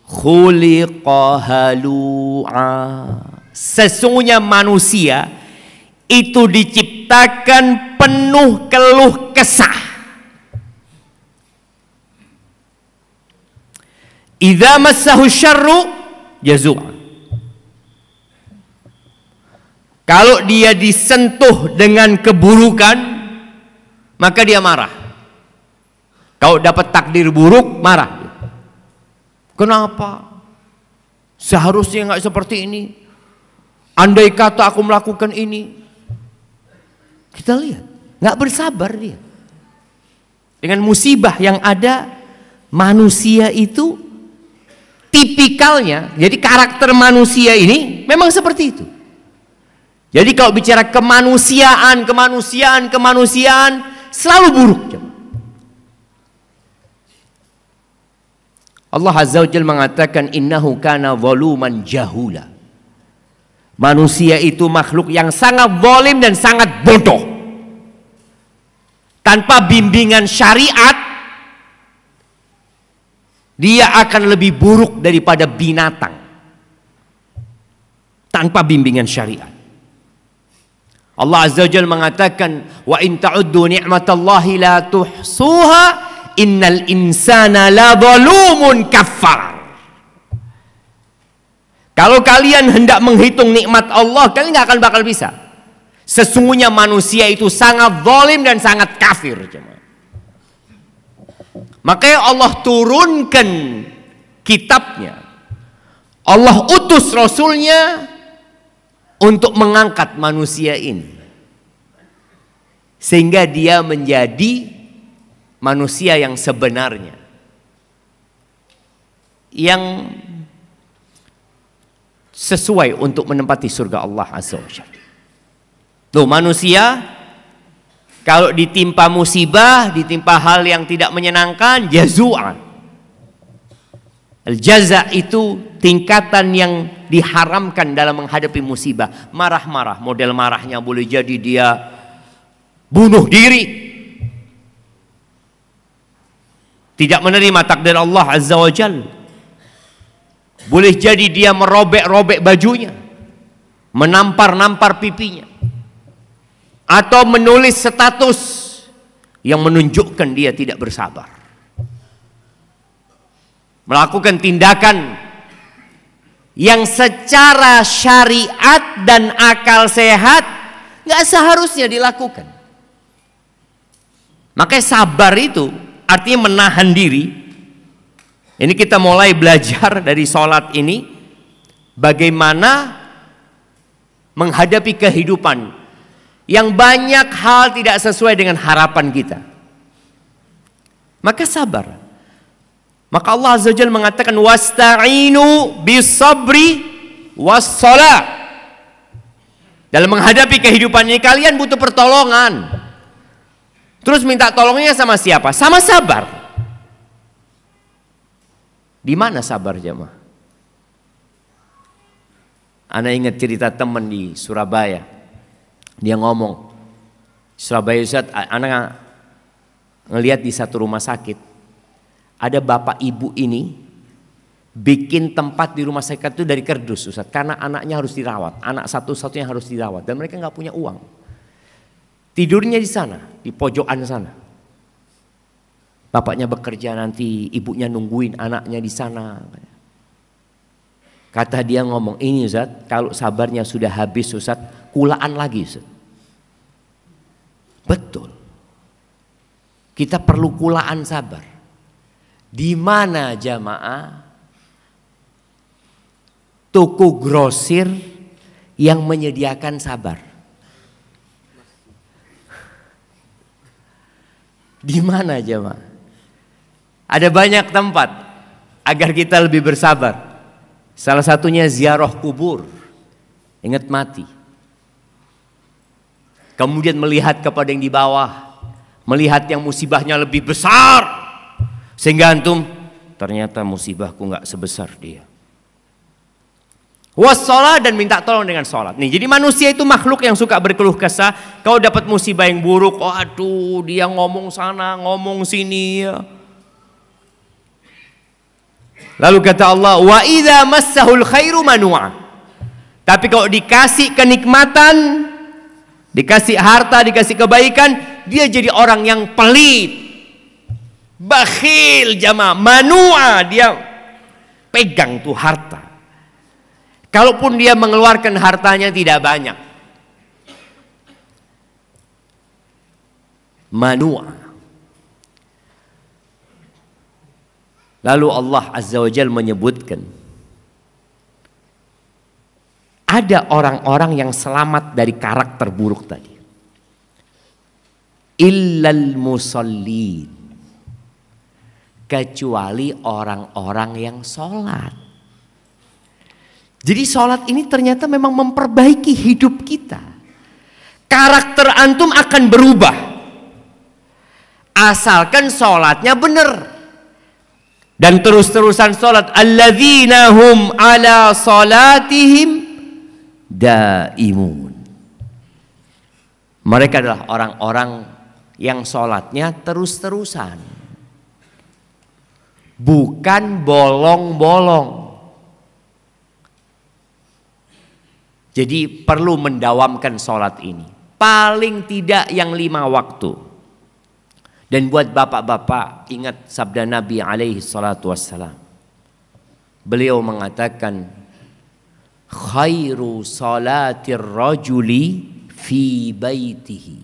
khuliqa halu'a. Sesungguhnya manusia itu diciptakan penuh keluh kesah. Idza massahu syarru jazua. Kalau dia disentuh dengan keburukan, maka dia marah. Kalau dapat takdir buruk, marah. Kenapa? Seharusnya nggak seperti ini. Andai kata aku melakukan ini. Kita lihat, nggak bersabar dia. Dengan musibah yang ada, manusia itu tipikalnya, jadi karakter manusia ini memang seperti itu. Jadi kalau bicara kemanusiaan selalu buruk. Allah Azza wa Jalla mengatakan innahu kana zaluman jahula. Manusia itu makhluk yang sangat zalim dan sangat bodoh. Tanpa bimbingan syariat, dia akan lebih buruk daripada binatang. Tanpa bimbingan syariat. Allah Azza wa Jalla mengatakan wa in ta'uddu ni'matallahi la tuhsuha innal insana la zalumun kafar. Kalau kalian hendak menghitung nikmat Allah, kalian nggak akan bakal bisa. Sesungguhnya manusia itu sangat zalim dan sangat kafir. Makanya Allah turunkan kitabnya. Allah utus Rasulnya untuk mengangkat manusia ini. Sehingga dia menjadi manusia yang sebenarnya, yang sesuai untuk menempati surga Allah Azza wa Jalla. Tuh, manusia kalau ditimpa musibah, ditimpa hal yang tidak menyenangkan, jazu'an. Al-jaza' itu tingkatan yang diharamkan dalam menghadapi musibah. Marah-marah, model marahnya boleh jadi dia bunuh diri, tidak menerima takdir Allah Azza wa Jalla. Boleh jadi dia merobek-robek bajunya, menampar-nampar pipinya, atau menulis status yang menunjukkan dia tidak bersabar, melakukan tindakan yang secara syariat dan akal sehat nggak seharusnya dilakukan. Makanya sabar itu artinya menahan diri. Ini kita mulai belajar dari sholat ini, bagaimana menghadapi kehidupan yang banyak hal tidak sesuai dengan harapan kita. Maka sabar. Maka Allah Azza wa Jalla mengatakan wasta'inu bis-sabri was-shalah. Dalam menghadapi kehidupan ini kalian butuh pertolongan. Terus minta tolongnya sama siapa? Sama sabar. Di mana sabar jemaah? Ana ingat cerita teman di Surabaya. Dia ngomong, Surabaya Ustaz, anak ngelihat di satu rumah sakit, ada bapak ibu ini bikin tempat di rumah sakit itu dari kardus Ustaz, karena anaknya harus dirawat, anak satu-satunya harus dirawat, dan mereka nggak punya uang. Tidurnya di sana, di pojokan sana. Bapaknya bekerja, nanti ibunya nungguin anaknya di sana. Kata dia ngomong, ini Ustaz, kalau sabarnya sudah habis Ustaz, kulaan lagi Ustaz. Betul. Kita perlu kulaan sabar. Di mana jamaah toko grosir yang menyediakan sabar? Di mana jamaah? Ada banyak tempat agar kita lebih bersabar. Salah satunya ziarah kubur. Ingat mati. Kemudian melihat kepada yang di bawah, melihat yang musibahnya lebih besar, sehingga antum ternyata musibahku nggak sebesar dia. Wassalah, dan minta tolong dengan sholat. Nih, jadi manusia itu makhluk yang suka berkeluh kesah. Kalau dapat musibah yang buruk, oh aduh dia ngomong sana, ngomong sini. Ya. Lalu kata Allah, wa idza massahul khairu manu'a. Tapi kalau dikasih kenikmatan, dikasih harta, dikasih kebaikan, dia jadi orang yang pelit, bakhil jamaah, manu'a, dia pegang tuh harta. Kalaupun dia mengeluarkan hartanya tidak banyak. Manu'a. Lalu Allah Azza wa Jalla menyebutkan, ada orang-orang yang selamat dari karakter buruk tadi. Illal musallin, kecuali orang-orang yang sholat. Jadi sholat ini ternyata memang memperbaiki hidup kita. Karakter antum akan berubah asalkan sholatnya benar. Dan terus-terusan sholat. Alladzina hum ala sholatihim daimun. Mereka adalah orang-orang yang sholatnya terus-terusan, bukan bolong-bolong. Jadi perlu mendawamkan sholat ini, paling tidak yang 5 waktu. Dan buat bapak-bapak, ingat sabda Nabi alaihi salatu wassalam. Beliau mengatakan, khairu salatir rajuli fi baitihi.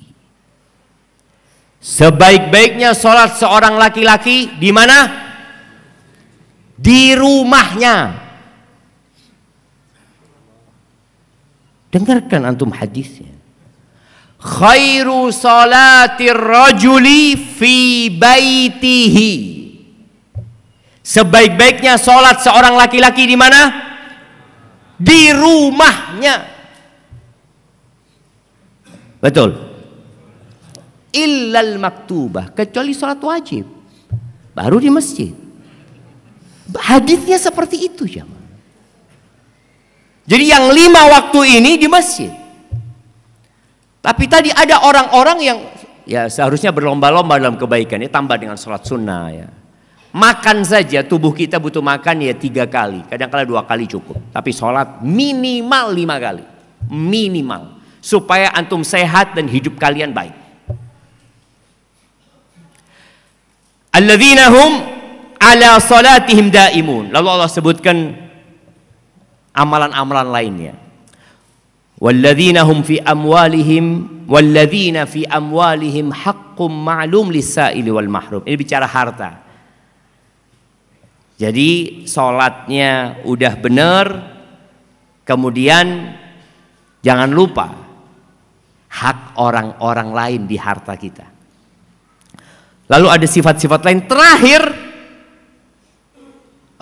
Sebaik-baiknya sholat seorang laki-laki di mana? Di rumahnya. Dengarkan antum hadisnya. khairu salatir rajuli fi baitihi. Sebaik-baiknya salat seorang laki-laki di mana? Di rumahnya. Betul. Illal maktubah, kecuali salat wajib. Baru di masjid. Hadisnya seperti itu ya. Jadi yang 5 waktu ini di masjid. Tapi tadi ada orang-orang yang ya seharusnya berlomba-lomba dalam kebaikan, ya tambah dengan sholat sunnah ya. Makan saja tubuh kita butuh makan ya 3 kali, kadang-kadang 2 kali cukup. Tapi sholat minimal 5 kali, minimal, supaya antum sehat dan hidup kalian baik. Alladzina hum ala salatihim daimun. Lalu Allah sebutkan amalan-amalan lainnya. Walladzina hum fi amwalihim haqqum ma'lum lis-sa'ili wal mahrum. Ini bicara harta. Jadi salatnya udah benar, kemudian jangan lupa hak orang-orang lain di harta kita. Lalu ada sifat-sifat lain. Terakhir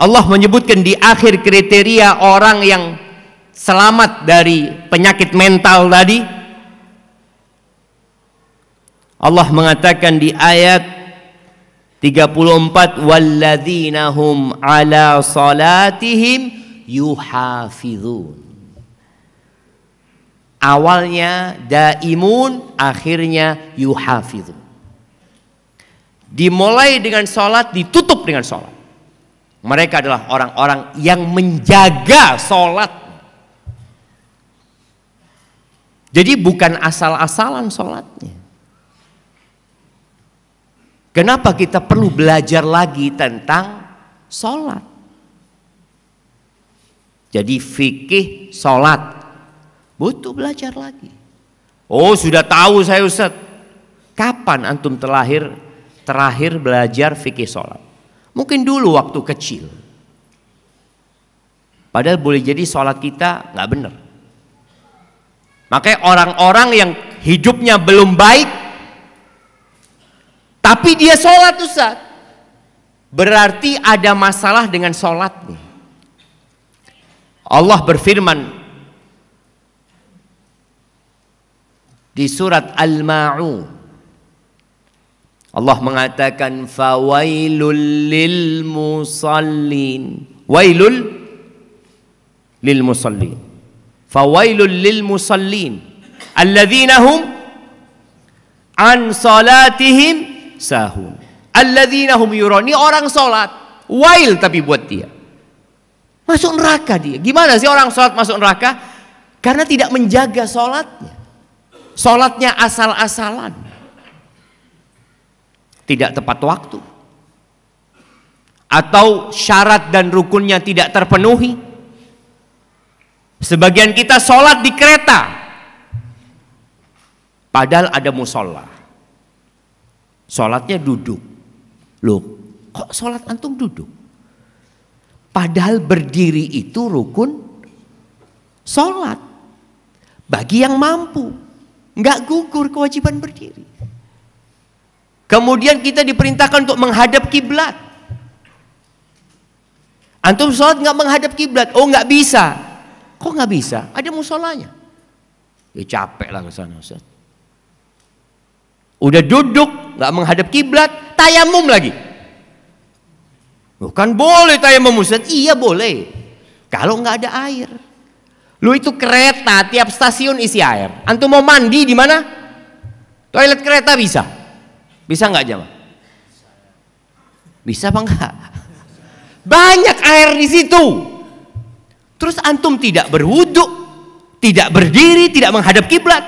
Allah menyebutkan di akhir kriteria orang yang selamat dari penyakit mental tadi. Allah mengatakan di ayat 34, walladzina hum ala salatihim yuhafizun. Awalnya daimun, akhirnya yuhafizun. Dimulai dengan salat, ditutup dengan salat. Mereka adalah orang-orang yang menjaga salat. Jadi bukan asal-asalan salatnya. Kenapa kita perlu belajar lagi tentang salat? Jadi fikih salat butuh belajar lagi. Oh, sudah tahu saya Ustaz. Kapan antum terakhir belajar fikih salat? Mungkin dulu waktu kecil. Padahal boleh jadi sholat kita nggak benar. Makanya orang-orang yang hidupnya belum baik, tapi dia sholat Ustaz, berarti ada masalah dengan sholatnya. Allah berfirman di surat Al-Ma'un. Allah mengatakan fawailul lil musallin. Wailul lil musallin. Fawailul lil musallin alladzina hum an salatihim sahun. Alladzina hum yurani, orang salat, wail tapi buat dia. Masuk neraka dia. Gimana sih orang salat masuk neraka? Karena tidak menjaga salatnya. Salatnya asal-asalan. Tidak tepat waktu, atau syarat dan rukunnya tidak terpenuhi. Sebagian kita sholat di kereta, padahal ada musola, sholatnya duduk. Loh, kok sholat antum duduk? Padahal berdiri itu rukun sholat bagi yang mampu, nggak gugur kewajiban berdiri. Kemudian kita diperintahkan untuk menghadap kiblat. Antum sholat nggak menghadap kiblat? Oh nggak bisa. Kok nggak bisa? Ada musolanya. Ya capek lah ke sana Ustaz. Udah duduk nggak menghadap kiblat, tayamum lagi. Bukan boleh tayamum Ustaz? Iya boleh. Kalau nggak ada air. Lu itu kereta tiap stasiun isi air. Antum mau mandi di mana? Toilet kereta bisa. Bisa nggak jamaah? Bisa apa enggak? Banyak air di situ. Terus antum tidak berwudu, tidak berdiri, tidak menghadap kiblat.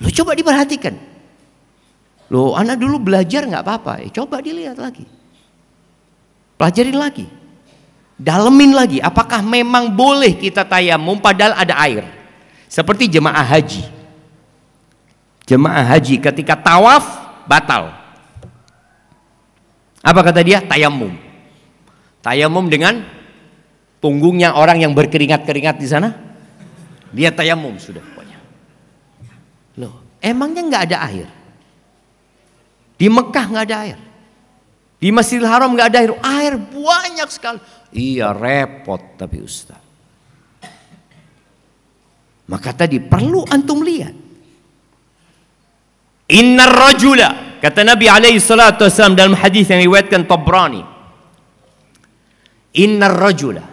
Lo coba diperhatikan. Lo anak dulu belajar nggak apa-apa, coba dilihat lagi. Pelajarin lagi. Dalemin lagi, apakah memang boleh kita tayamum padahal ada air? Seperti jemaah haji. Jemaah haji ketika tawaf batal. Apa kata dia? Tayamum. Tayamum dengan punggungnya orang yang berkeringat-keringat di sana. Dia tayamum sudah pokoknya. Emangnya nggak ada air? Di Mekah nggak ada air. Di Masjidil Haram nggak ada air. Air banyak sekali. Iya repot tapi Ustaz. Maka tadi perlu antum lihat. Innar rajula, kata Nabi alaihi salatu wasallam dalam hadis yang diriwayatkan Tabrani. Innar rajula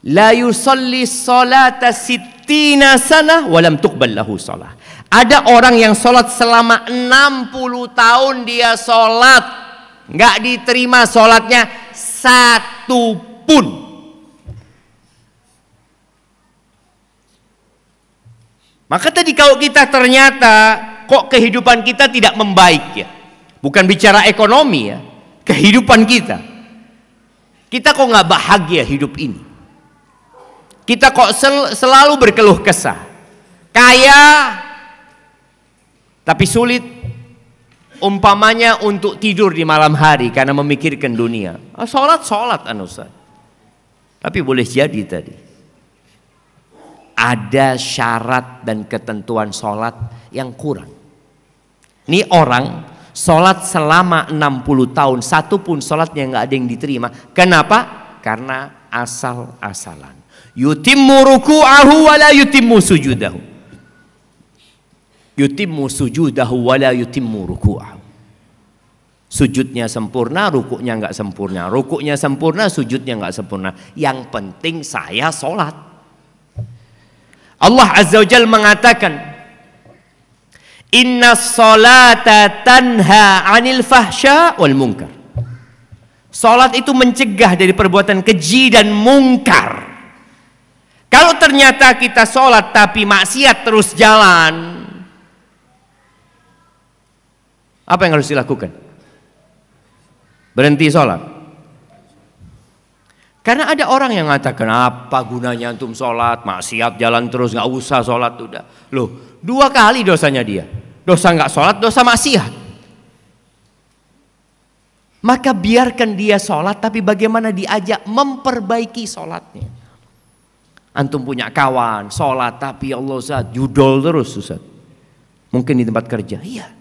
la yusalli salata sittina sana wa lam tuqbal lahu salah. Ada orang yang sholat selama 60 tahun dia sholat, nggak diterima sholatnya satu pun. Maka tadi kalau kita ternyata kok kehidupan kita tidak membaik ya, bukan bicara ekonomi ya, kehidupan kita kok nggak bahagia hidup ini. Kita kok selalu berkeluh kesah, kaya tapi sulit umpamanya untuk tidur di malam hari karena memikirkan dunia. Sholat Ustaz. Tapi boleh jadi tadi ada syarat dan ketentuan sholat yang kurang. Ini orang sholat selama 60 tahun, satu pun sholatnya nggak ada yang diterima. Kenapa? Karena asal-asalan. Yutimmu ruku'ahu wa la yutimmu sujudahu. Yutimmu sujudahu wa la yutimmu ruku'ahu. Sujudnya sempurna, rukuknya nggak sempurna. Rukuknya sempurna, sujudnya nggak sempurna. Yang penting saya sholat. Allah Azza wa Jalla mengatakan, Inna sholata tanha anil fahsya wal munkar. Sholat itu mencegah dari perbuatan keji dan mungkar. Kalau ternyata kita sholat tapi maksiat terus jalan, apa yang harus dilakukan? Berhenti sholat. Karena ada orang yang mengatakan, apa gunanya antum sholat, maksiat jalan terus, nggak usah sholat udah. Loh, 2 kali dosanya dia. Dosa nggak sholat, dosa maksiat. Maka biarkan dia sholat, tapi bagaimana diajak memperbaiki sholatnya. Antum punya kawan sholat, tapi Allah Ustaz judol terus Ustaz. Mungkin di tempat kerja, iya.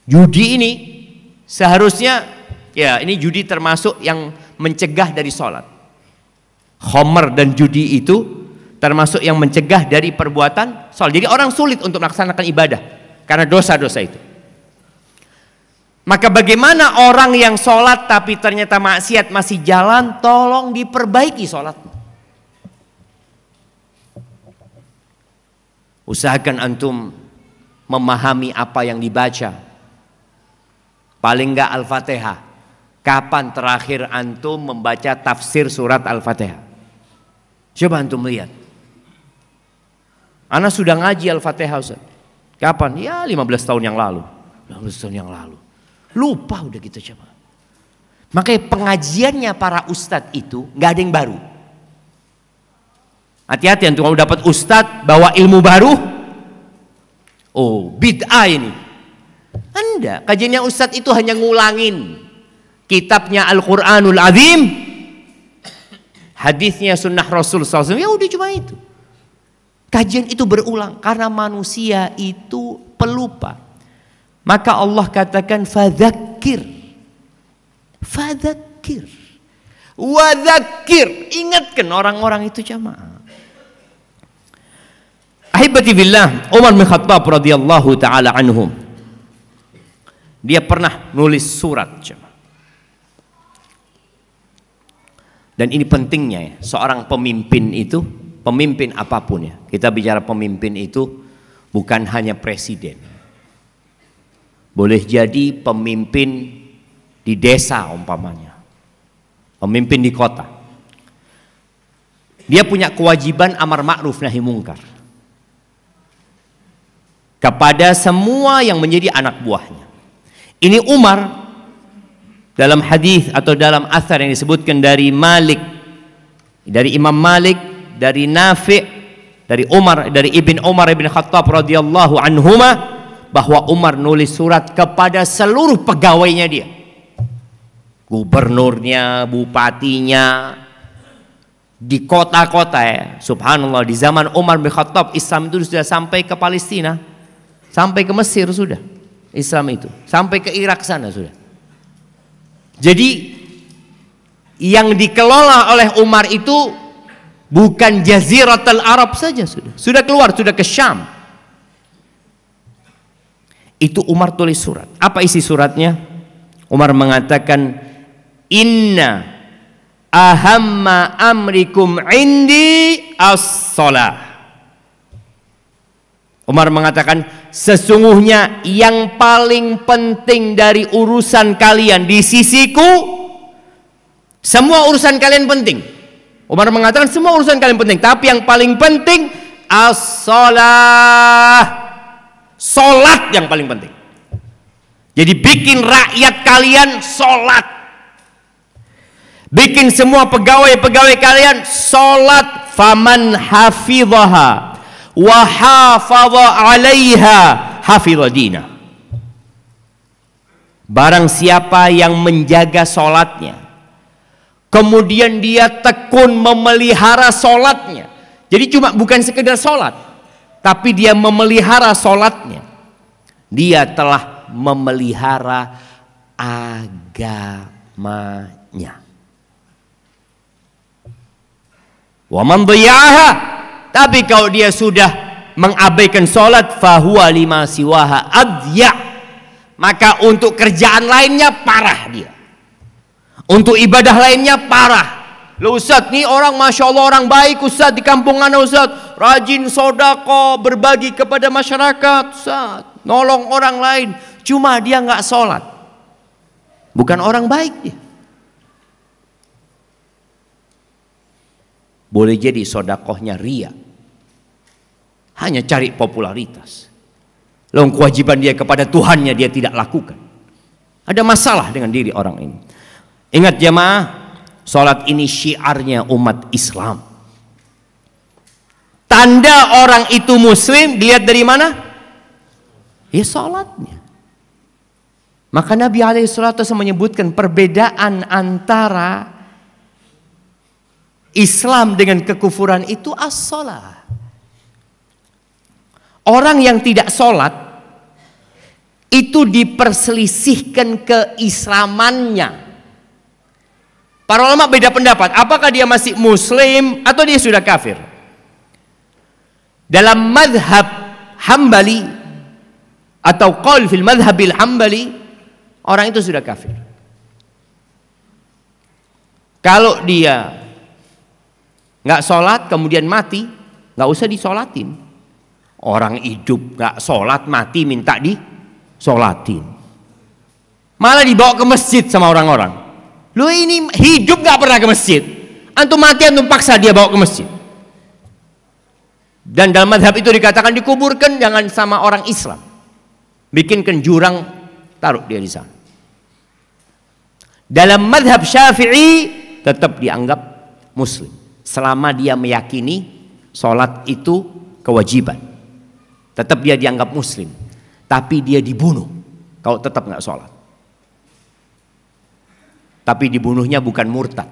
Judi ini seharusnya, ya ini judi termasuk yang mencegah dari sholat. Khamr dan judi itu termasuk yang mencegah dari perbuatan sholat. Jadi orang sulit untuk melaksanakan ibadah karena dosa-dosa itu. Maka bagaimana orang yang sholat tapi ternyata maksiat masih jalan, tolong diperbaiki sholatnya. Usahakan antum memahami apa yang dibaca. Paling enggak Al-Fatihah. Kapan terakhir antum membaca tafsir surat Al-Fatihah? Coba antum lihat. Ana sudah ngaji Al-Fatihah Ustaz. Kapan? Ya 15 tahun yang lalu. 15 tahun yang lalu. Lupa udah gitu coba. Makanya pengajiannya para ustadz itu nggak ada yang baru. Hati-hati antum kalau dapat ustadz bawa ilmu baru. Oh, bid'ah ini. Anda, kajiannya ustadz itu hanya ngulangin kitabnya Al-Quranul Azim, hadisnya sunnah Rasul SAW. Ya udah cuma itu. Kajian itu berulang karena manusia itu pelupa. Maka Allah katakan fadzakir, fadzakir, wadzakir. Ingatkan orang-orang itu jamaah. Ahibati billah, Umar bin Khattab radhiyallahu taala anhum. Dia pernah nulis surat jemaah. Dan ini pentingnya ya, seorang pemimpin itu, pemimpin apapun ya. Kita bicara pemimpin itu bukan hanya presiden. Boleh jadi pemimpin di desa umpamanya. Pemimpin di kota. Dia punya kewajiban amar ma'ruf nahi mungkar kepada semua yang menjadi anak buahnya. Ini Umar dalam hadis atau dalam athar yang disebutkan dari Malik, dari Imam Malik, dari Nafi', dari Umar, dari Ibn Umar ibn Khattab radhiyallahu anhuma, bahwa Umar nulis surat kepada seluruh pegawainya dia, gubernurnya, bupatinya, di kota-kota ya. Subhanallah, di zaman Umar bin Khattab Islam itu sudah sampai ke Palestina. Sampai ke Mesir sudah Islam itu, sampai ke Irak sana sudah. Jadi yang dikelola oleh Umar itu bukan Jaziratul Arab saja, sudah keluar, sudah ke Syam. Itu Umar tulis surat. Apa isi suratnya? Umar mengatakan, inna ahamma amrikum indi as-salah. Umar mengatakan, sesungguhnya yang paling penting dari urusan kalian di sisiku, semua urusan kalian penting. Umar mengatakan semua urusan kalian penting, tapi yang paling penting as-salah. Salat yang paling penting. Jadi bikin rakyat kalian salat. Bikin semua pegawai-pegawai kalian salat. Faman hafidhaha wa hafadha 'alaiha hafidha dina. Barang siapa yang menjaga salatnya, kemudian dia tekun memelihara salatnya. Jadi cuma bukan sekedar salat, tapi dia memelihara salatnya, dia telah memelihara agamanya. Wa man dhayya'aha, tapi kalau dia sudah mengabaikan salat, fahuwa lima siwaha adya', maka untuk kerjaan lainnya parah dia, untuk ibadah lainnya parah. Loh Ustaz, nih orang Masya Allah orang baik Ustaz di kampung ana Ustaz, rajin sodako, berbagi kepada masyarakat Ustaz, nolong orang lain, cuma dia nggak sholat, bukan orang baik dia. Boleh jadi sodakohnya ria, hanya cari popularitas. Loh kewajiban dia kepada Tuhannya dia tidak lakukan. Ada masalah dengan diri orang ini. Ingat jemaah, salat ini syiarnya umat Islam. Tanda orang itu muslim dilihat dari mana? Ya salatnya. Maka Nabi SAW menyebutkan perbedaan antara Islam dengan kekufuran itu as-salah. Orang yang tidak salat itu diperselisihkan keislamannya. Para ulama beda pendapat, apakah dia masih muslim atau dia sudah kafir. Dalam madhab Hambali atau qaul fil madhabil Hambali, orang itu sudah kafir. Kalau dia nggak sholat kemudian mati, nggak usah disolatin. Orang hidup nggak sholat, mati minta disolatin, malah dibawa ke masjid sama orang-orang. Lu ini hidup gak pernah ke masjid, antum mati antum paksa dia bawa ke masjid. Dan dalam madhab itu dikatakan dikuburkan jangan sama orang Islam, bikinkan jurang taruh dia di sana. Dalam madhab Syafi'i tetap dianggap muslim selama dia meyakini sholat itu kewajiban, tetap dia dianggap muslim. Tapi dia dibunuh kalau tetap nggak sholat. Tapi dibunuhnya bukan murtad.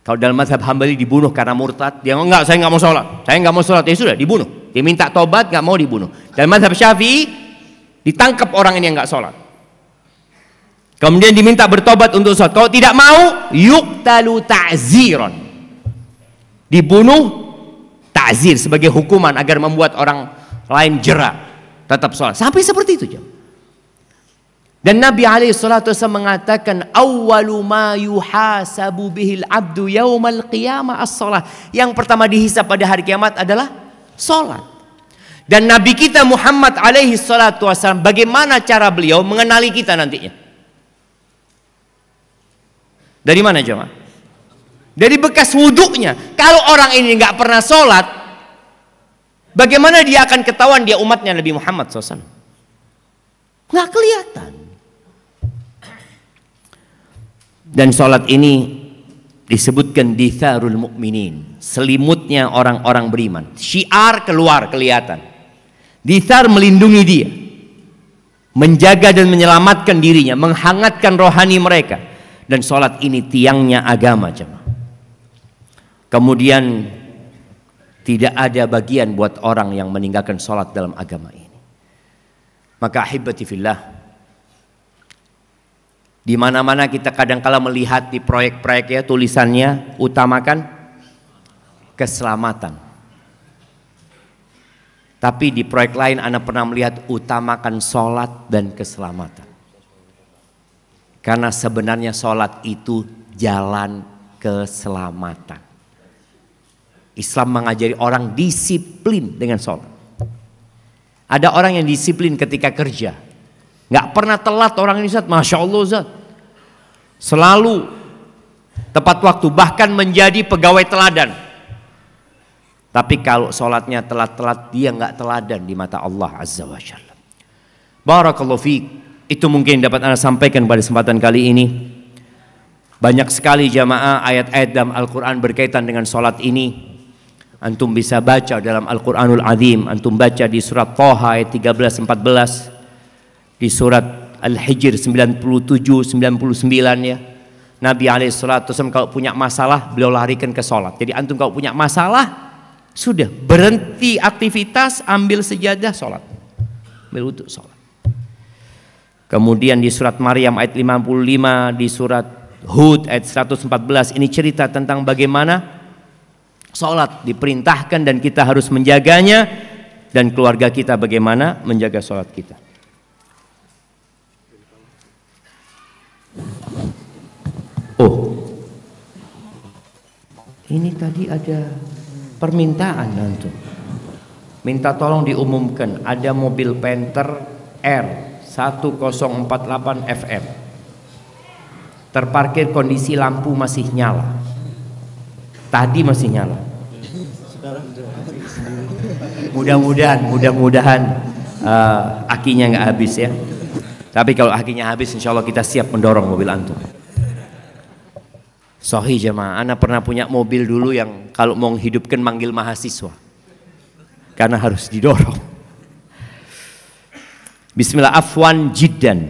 Kalau dalam mazhab Hambali dibunuh karena murtad, dia enggak, saya nggak mau sholat, saya nggak mau sholat, ya sudah dibunuh. Dia minta tobat, nggak mau dibunuh. Dalam mazhab Syafi'i ditangkap orang ini yang nggak sholat, kemudian diminta bertobat untuk sholat. Kalau tidak mau, yuqtalu ta'ziran, dibunuh ta'zir sebagai hukuman agar membuat orang lain jera tetap sholat. Sampai seperti itu jam. Dan Nabi SAW mengatakan awwalu ma yuhasabu bihil abdu yaumal qiyamah as-salah. Yang pertama dihisab pada hari kiamat adalah sholat. Dan Nabi kita Muhammad SAW, bagaimana cara beliau mengenali kita nantinya? Dari mana jemaah? Dari bekas wuduknya. Kalau orang ini nggak pernah sholat, bagaimana dia akan ketahuan dia umatnya Nabi Muhammad SAW? Nggak kelihatan. Dan sholat ini disebutkan ditharul mu'minin, selimutnya orang-orang beriman. Syiar keluar kelihatan. Dithar melindungi dia, menjaga dan menyelamatkan dirinya, menghangatkan rohani mereka. Dan sholat ini tiangnya agama jemaah. Kemudian tidak ada bagian buat orang yang meninggalkan sholat dalam agama ini. Maka ahibati fillah, di mana-mana kita kadang-kala melihat di proyek-proyek ya tulisannya utamakan keselamatan. Tapi di proyek lain Anda pernah melihat utamakan sholat dan keselamatan. Karena sebenarnya sholat itu jalan keselamatan. Islam mengajari orang disiplin dengan sholat. Ada orang yang disiplin ketika kerja, nggak pernah telat orang ini, Ustaz. Masya Allah, Ustaz. Selalu tepat waktu, bahkan menjadi pegawai teladan. Tapi kalau sholatnya telat-telat, dia nggak teladan di mata Allah Azza wa Jalla. Barakallahu fiik. Itu mungkin dapat Anda sampaikan pada kesempatan kali ini. Banyak sekali jamaah ayat-ayat dalam Al-Quran berkaitan dengan sholat ini. Antum bisa baca dalam Al-Quranul Azim. Antum baca di surat Thaha ayat 13-14, di surat Al-Hijr 97-99 ya. Nabi SAW kalau punya masalah beliau larikan ke sholat. Jadi antum kalau punya masalah, sudah berhenti aktivitas, ambil sejadah, sholat, berwudu, sholat. Kemudian di surat Maryam ayat 55, di surat Hud ayat 114, ini cerita tentang bagaimana sholat diperintahkan dan kita harus menjaganya, dan keluarga kita bagaimana menjaga sholat kita. Oh, ini tadi ada permintaan antum. Minta tolong diumumkan ada mobil Panther R1048 FM terparkir, kondisi lampu masih nyala. Tadi masih nyala. Mudah-mudahan akinya nggak habis ya. Tapi kalau akinya habis, insya Allah kita siap mendorong mobil antum. Sahih jemaah, ana pernah punya mobil dulu yang kalau mau menghidupkan manggil mahasiswa, karena harus didorong. Bismillah, afwan jiddan.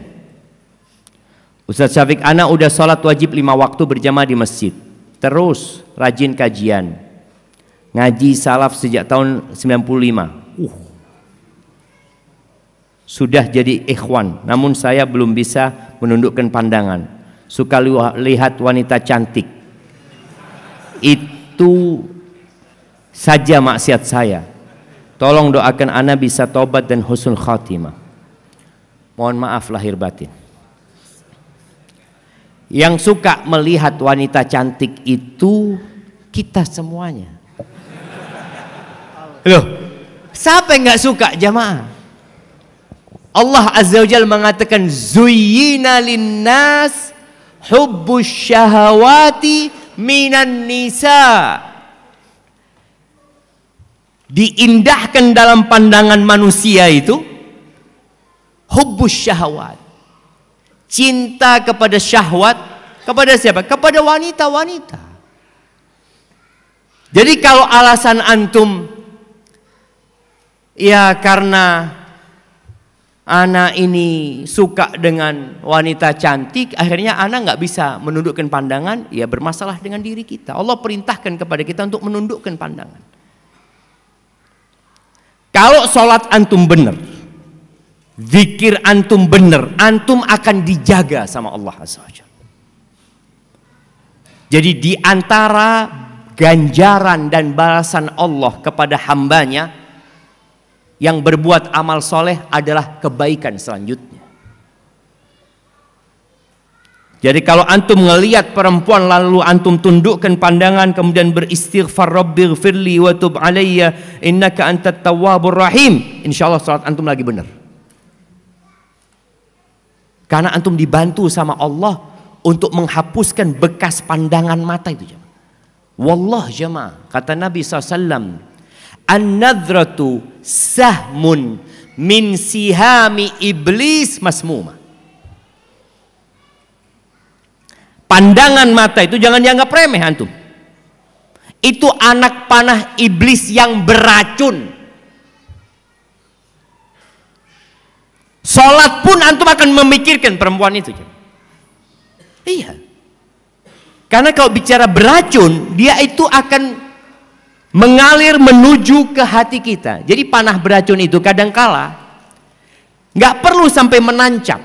Ustaz Syafiq, ana udah sholat wajib 5 waktu berjamaah di masjid. Terus rajin kajian, ngaji salaf sejak tahun 95. Sudah jadi ikhwan, namun saya belum bisa menundukkan pandangan. Suka lihat wanita cantik. Itu saja maksiat saya. Tolong doakan ana bisa tobat dan husnul khatimah. Mohon maaf lahir batin. Yang suka melihat wanita cantik itu kita semuanya. Loh, siapa yang nggak suka jamaah? Allah Azza wa Jalla mengatakan zuyyina linnas hubbus syahawati minan nisa. Diindahkan dalam pandangan manusia itu hubbus syahawat, cinta kepada syahwat, kepada siapa? Kepada wanita-wanita. Jadi kalau alasan antum ya karena anak ini suka dengan wanita cantik, akhirnya anak nggak bisa menundukkan pandangan, ya bermasalah dengan diri kita. Allah perintahkan kepada kita untuk menundukkan pandangan. Kalau sholat antum benar, zikir antum benar, antum akan dijaga sama Allah Azza wa Jalla. Jadi di antara ganjaran dan balasan Allah kepada hambanya yang berbuat amal soleh adalah kebaikan selanjutnya. Jadi kalau antum ngelihat perempuan lalu antum tundukkan pandangan kemudian beristighfar, rabbighfirli wa tub alayya innaka antat tawwabur rahim, insyaallah salat antum lagi benar. Karena antum dibantu sama Allah untuk menghapuskan bekas pandangan mata itu jemaah. Wallah jemaah, kata Nabi SAW, an-nadratu sahmun min sihami iblis masmuma. Pandangan mata itu jangan dianggap remeh antum. Itu anak panah iblis yang beracun. Sholat pun antum akan memikirkan perempuan itu. Iya. Karena kalau bicara beracun, dia itu akan mengalir menuju ke hati kita. Jadi panah beracun itu kadangkala Nggak perlu sampai menancap.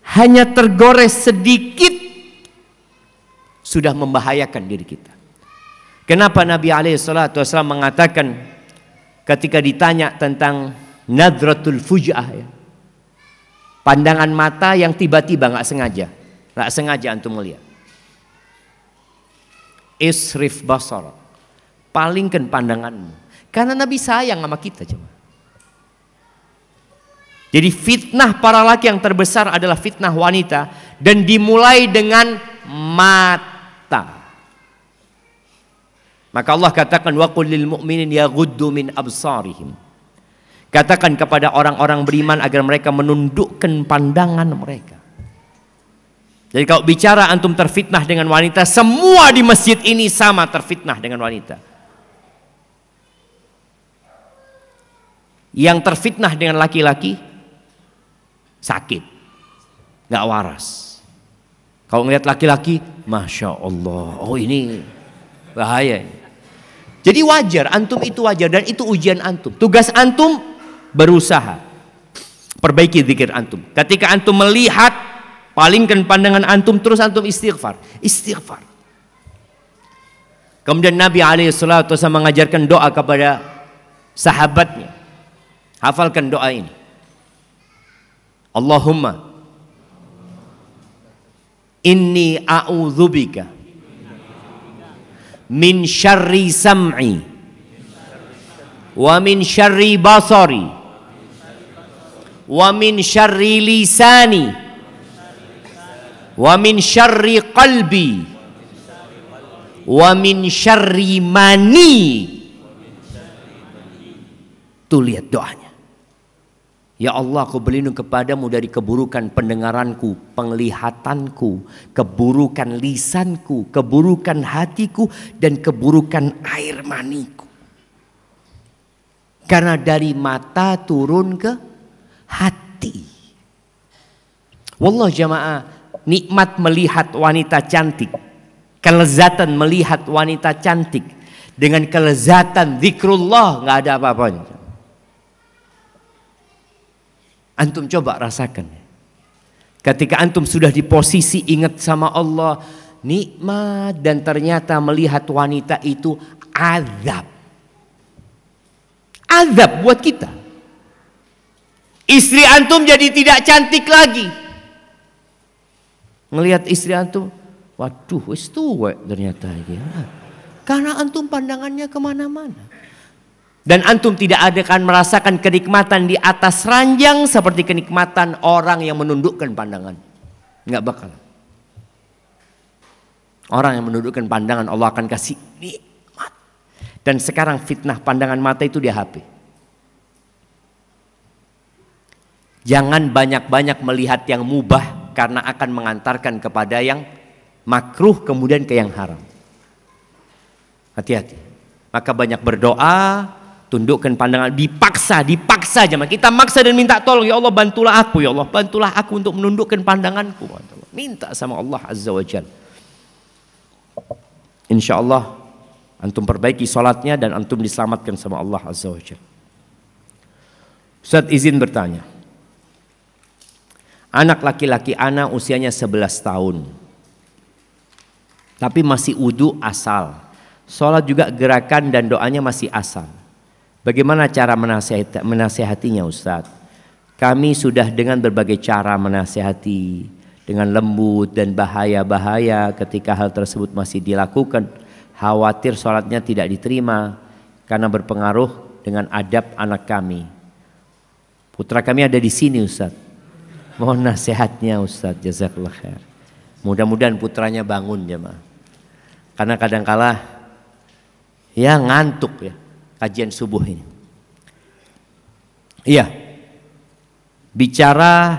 Hanya tergores sedikit sudah membahayakan diri kita. Kenapa Nabi SAW mengatakan ketika ditanya tentang nadratul fuj'ah, ya, pandangan mata yang tiba-tiba nggak sengaja antum melihat. Isrif basar, palingkan pandanganmu, karena Nabi sayang sama kita. Coba. Jadi fitnah para laki yang terbesar adalah fitnah wanita, dan dimulai dengan mata. Maka Allah katakan wa qul lil mu'minin yaghuddu min absarihim. Katakan kepada orang-orang beriman agar mereka menundukkan pandangan mereka. Jadi kalau bicara antum terfitnah dengan wanita, semua di masjid ini sama terfitnah dengan wanita. Yang terfitnah dengan laki-laki sakit, nggak waras. Kalau ngelihat laki-laki, masya Allah, oh ini bahaya. Jadi wajar, antum itu wajar, dan itu ujian antum. Tugas antum berusaha perbaiki zikir antum. Ketika antum melihat, palingkan pandangan antum, terus antum istighfar. Kemudian Nabi SAW mengajarkan doa kepada sahabatnya. Hafalkan doa ini. Allahumma inni a'udzubika min syarri sam'i wa min syarri basari wa min syarri lisani wa min syarri qalbi wa min syarri mani. Tuh lihat doanya. Ya Allah, aku berlindung kepadamu dari keburukan pendengaranku, penglihatanku, keburukan lisanku, keburukan hatiku, dan keburukan air maniku. Karena dari mata turun ke hati. Wallah jamaah, nikmat melihat wanita cantik, kelezatan melihat wanita cantik, dengan kelezatan zikrullah nggak ada apa-apanya. Antum coba rasakan. Ketika antum sudah di posisi ingat sama Allah, nikmat, dan ternyata melihat wanita itu azab. Azab buat kita. Istri antum jadi tidak cantik lagi. Ngelihat istri antum, waduh, wis tuwek ternyata ya. Karena antum pandangannya kemana-mana. Dan antum tidak akan merasakan kenikmatan di atas ranjang seperti kenikmatan orang yang menundukkan pandangan. Enggak bakal. Orang yang menundukkan pandangan Allah akan kasih nikmat. Dan sekarang fitnah pandangan mata itu di HP. Jangan banyak-banyak melihat yang mubah karena akan mengantarkan kepada yang makruh kemudian ke yang haram. Hati-hati. Maka banyak berdoa, tundukkan pandangan, dipaksa jemaah. Kita maksa dan minta tolong, ya Allah bantulah aku, ya Allah bantulah aku untuk menundukkan pandanganku. Minta sama Allah Azza wa Jalla. Insya Allah antum perbaiki sholatnya dan antum diselamatkan sama Allah Azza wa Jalla. Ustaz izin bertanya. Anak laki-laki ana usianya 11 tahun. Tapi masih wudu asal. Sholat juga gerakan dan doanya masih asal. Bagaimana cara menasehatinya Ustaz? Kami sudah dengan berbagai cara menasehati, dengan lembut dan bahaya-bahaya ketika hal tersebut masih dilakukan. Khawatir sholatnya tidak diterima karena berpengaruh dengan adab anak kami. Putra kami ada di sini Ustaz. Mohon nasihatnya Ustaz, jazakallah khair. Mudah-mudahan putranya bangun jemaah. Karena kadangkala ya ngantuk ya. Kajian subuh ini. Iya. Bicara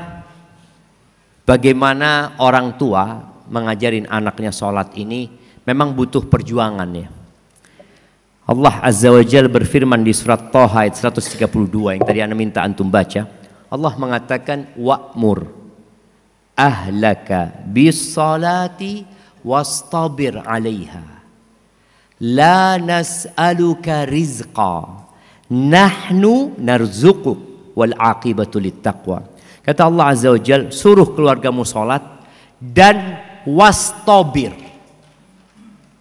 bagaimana orang tua mengajarin anaknya sholat ini memang butuh perjuangan ya. Allah Azza wa Jalla berfirman di surat Thaha ayat 132 yang tadi Anda minta antum baca. Allah mengatakan wa'mur ahlaka bis salati wastabir 'alaiha. La nas'aluka rizqa nahnu narzuquk wal aqibatu littaqwa. Kata Allah Azza wa Jalla, suruh keluargamu sholat dan wastabir.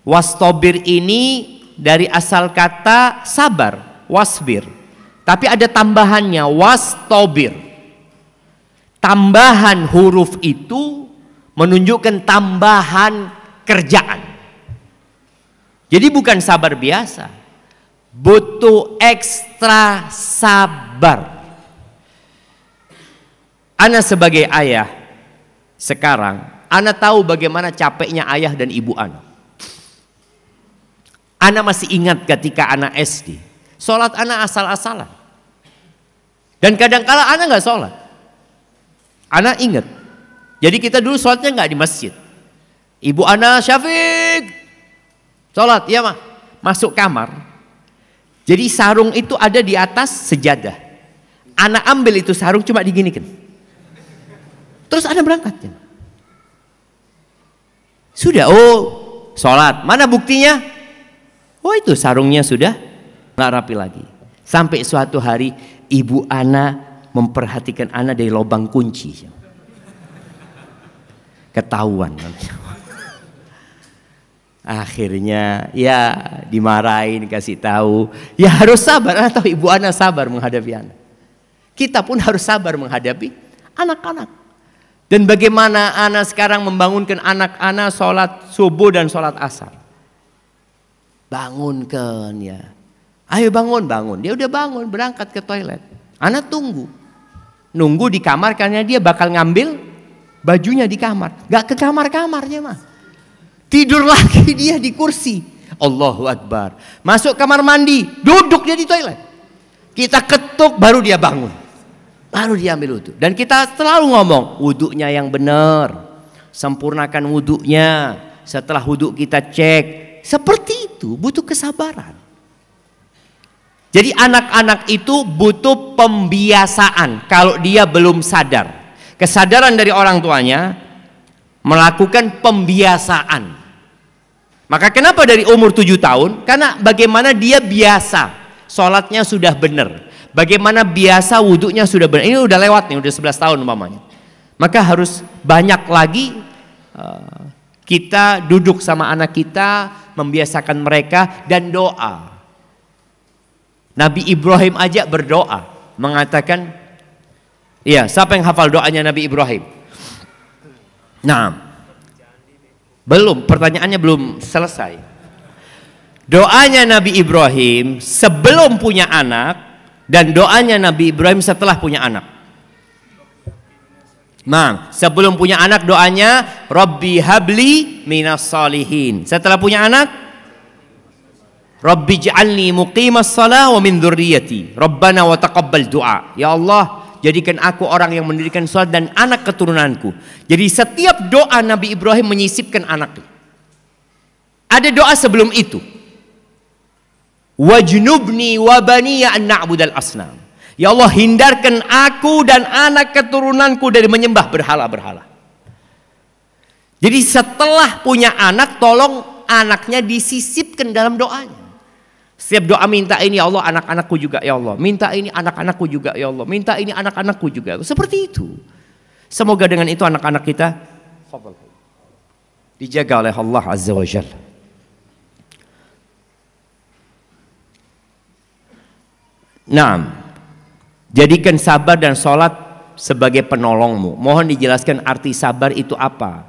Wastabir ini dari asal kata sabar, wasbir. Tapi ada tambahannya, wastabir. Tambahan huruf itu menunjukkan tambahan kerjaan. Jadi bukan sabar biasa, butuh ekstra sabar. Ana sebagai ayah sekarang, ana tahu bagaimana capeknya ayah dan ibu ana. Ana masih ingat ketika ana SD, sholat ana asal-asalan. Dan kadang-kala ana nggak sholat. Ana ingat. Jadi kita dulu sholatnya nggak di masjid. Ibu ana, Syafiq, sholat, iya mah. Masuk kamar. Jadi sarung itu ada di atas sejadah. Ana ambil itu sarung cuma diginikan. Terus ana berangkat. Sudah, sholat. Mana buktinya? Oh itu sarungnya sudah nggak rapi lagi. Sampai suatu hari ibu ana memperhatikan ana dari lubang kunci. Ketahuan. Akhirnya ya dimarahin, kasih tahu. Ya harus sabar, atau ibu ana sabar menghadapi anak. Kita pun harus sabar menghadapi anak-anak. Dan bagaimana anak sekarang membangunkan anak-anak sholat subuh dan sholat asar. Bangunkan ya. Ayo bangun. Dia udah bangun, berangkat ke toilet. Anak tunggu. Nunggu di kamar karena dia bakal ngambil bajunya di kamar. Gak ke kamar-kamarnya mah. Tidur lagi dia di kursi. Allahu Akbar. Masuk kamar mandi, duduk dia di toilet. Kita ketuk baru dia bangun. Baru dia ambil wudhu. Dan kita selalu ngomong, wudhunya yang benar. Sempurnakan wudhunya. Setelah wudhu kita cek. Seperti itu, butuh kesabaran. Jadi anak-anak itu butuh pembiasaan. Kalau dia belum sadar. Kesadaran dari orang tuanya melakukan pembiasaan. Maka kenapa dari umur 7 tahun? Karena bagaimana dia biasa, sholatnya sudah benar. Bagaimana biasa wudhunya sudah benar. Ini udah lewat nih, udah 11 tahun umpamanya. Maka harus banyak lagi kita duduk sama anak kita, membiasakan mereka dan doa. Nabi Ibrahim aja berdoa, mengatakan, iya, siapa yang hafal doanya Nabi Ibrahim? Nah, belum, pertanyaannya belum selesai. Doanya Nabi Ibrahim sebelum punya anak dan doanya Nabi Ibrahim setelah punya anak. Nah, sebelum punya anak doanya Rabbi habli minas salihin. Setelah punya anak Rabbi ja'alni muqimas shalah wa min dzurriyyati. Rabbana wa taqabbal du'a. Ya Allah, jadikan aku orang yang mendirikan sholat dan anak keturunanku. Jadi setiap doa Nabi Ibrahim menyisipkan anaknya. Ada doa sebelum itu. Wajnubni wa baniya an na'budal asnam. Ya Allah, hindarkan aku dan anak keturunanku dari menyembah berhala-berhala. Jadi setelah punya anak, tolong anaknya disisipkan dalam doanya. Setiap doa minta ini, ya Allah, anak-anakku juga, ya Allah. Minta ini anak-anakku juga, ya Allah. Minta ini anak-anakku juga. Seperti itu. Semoga dengan itu anak-anak kita dijaga oleh Allah Azza wa Jalla. Nah, jadikan sabar dan sholat sebagai penolongmu. Mohon dijelaskan arti sabar itu apa?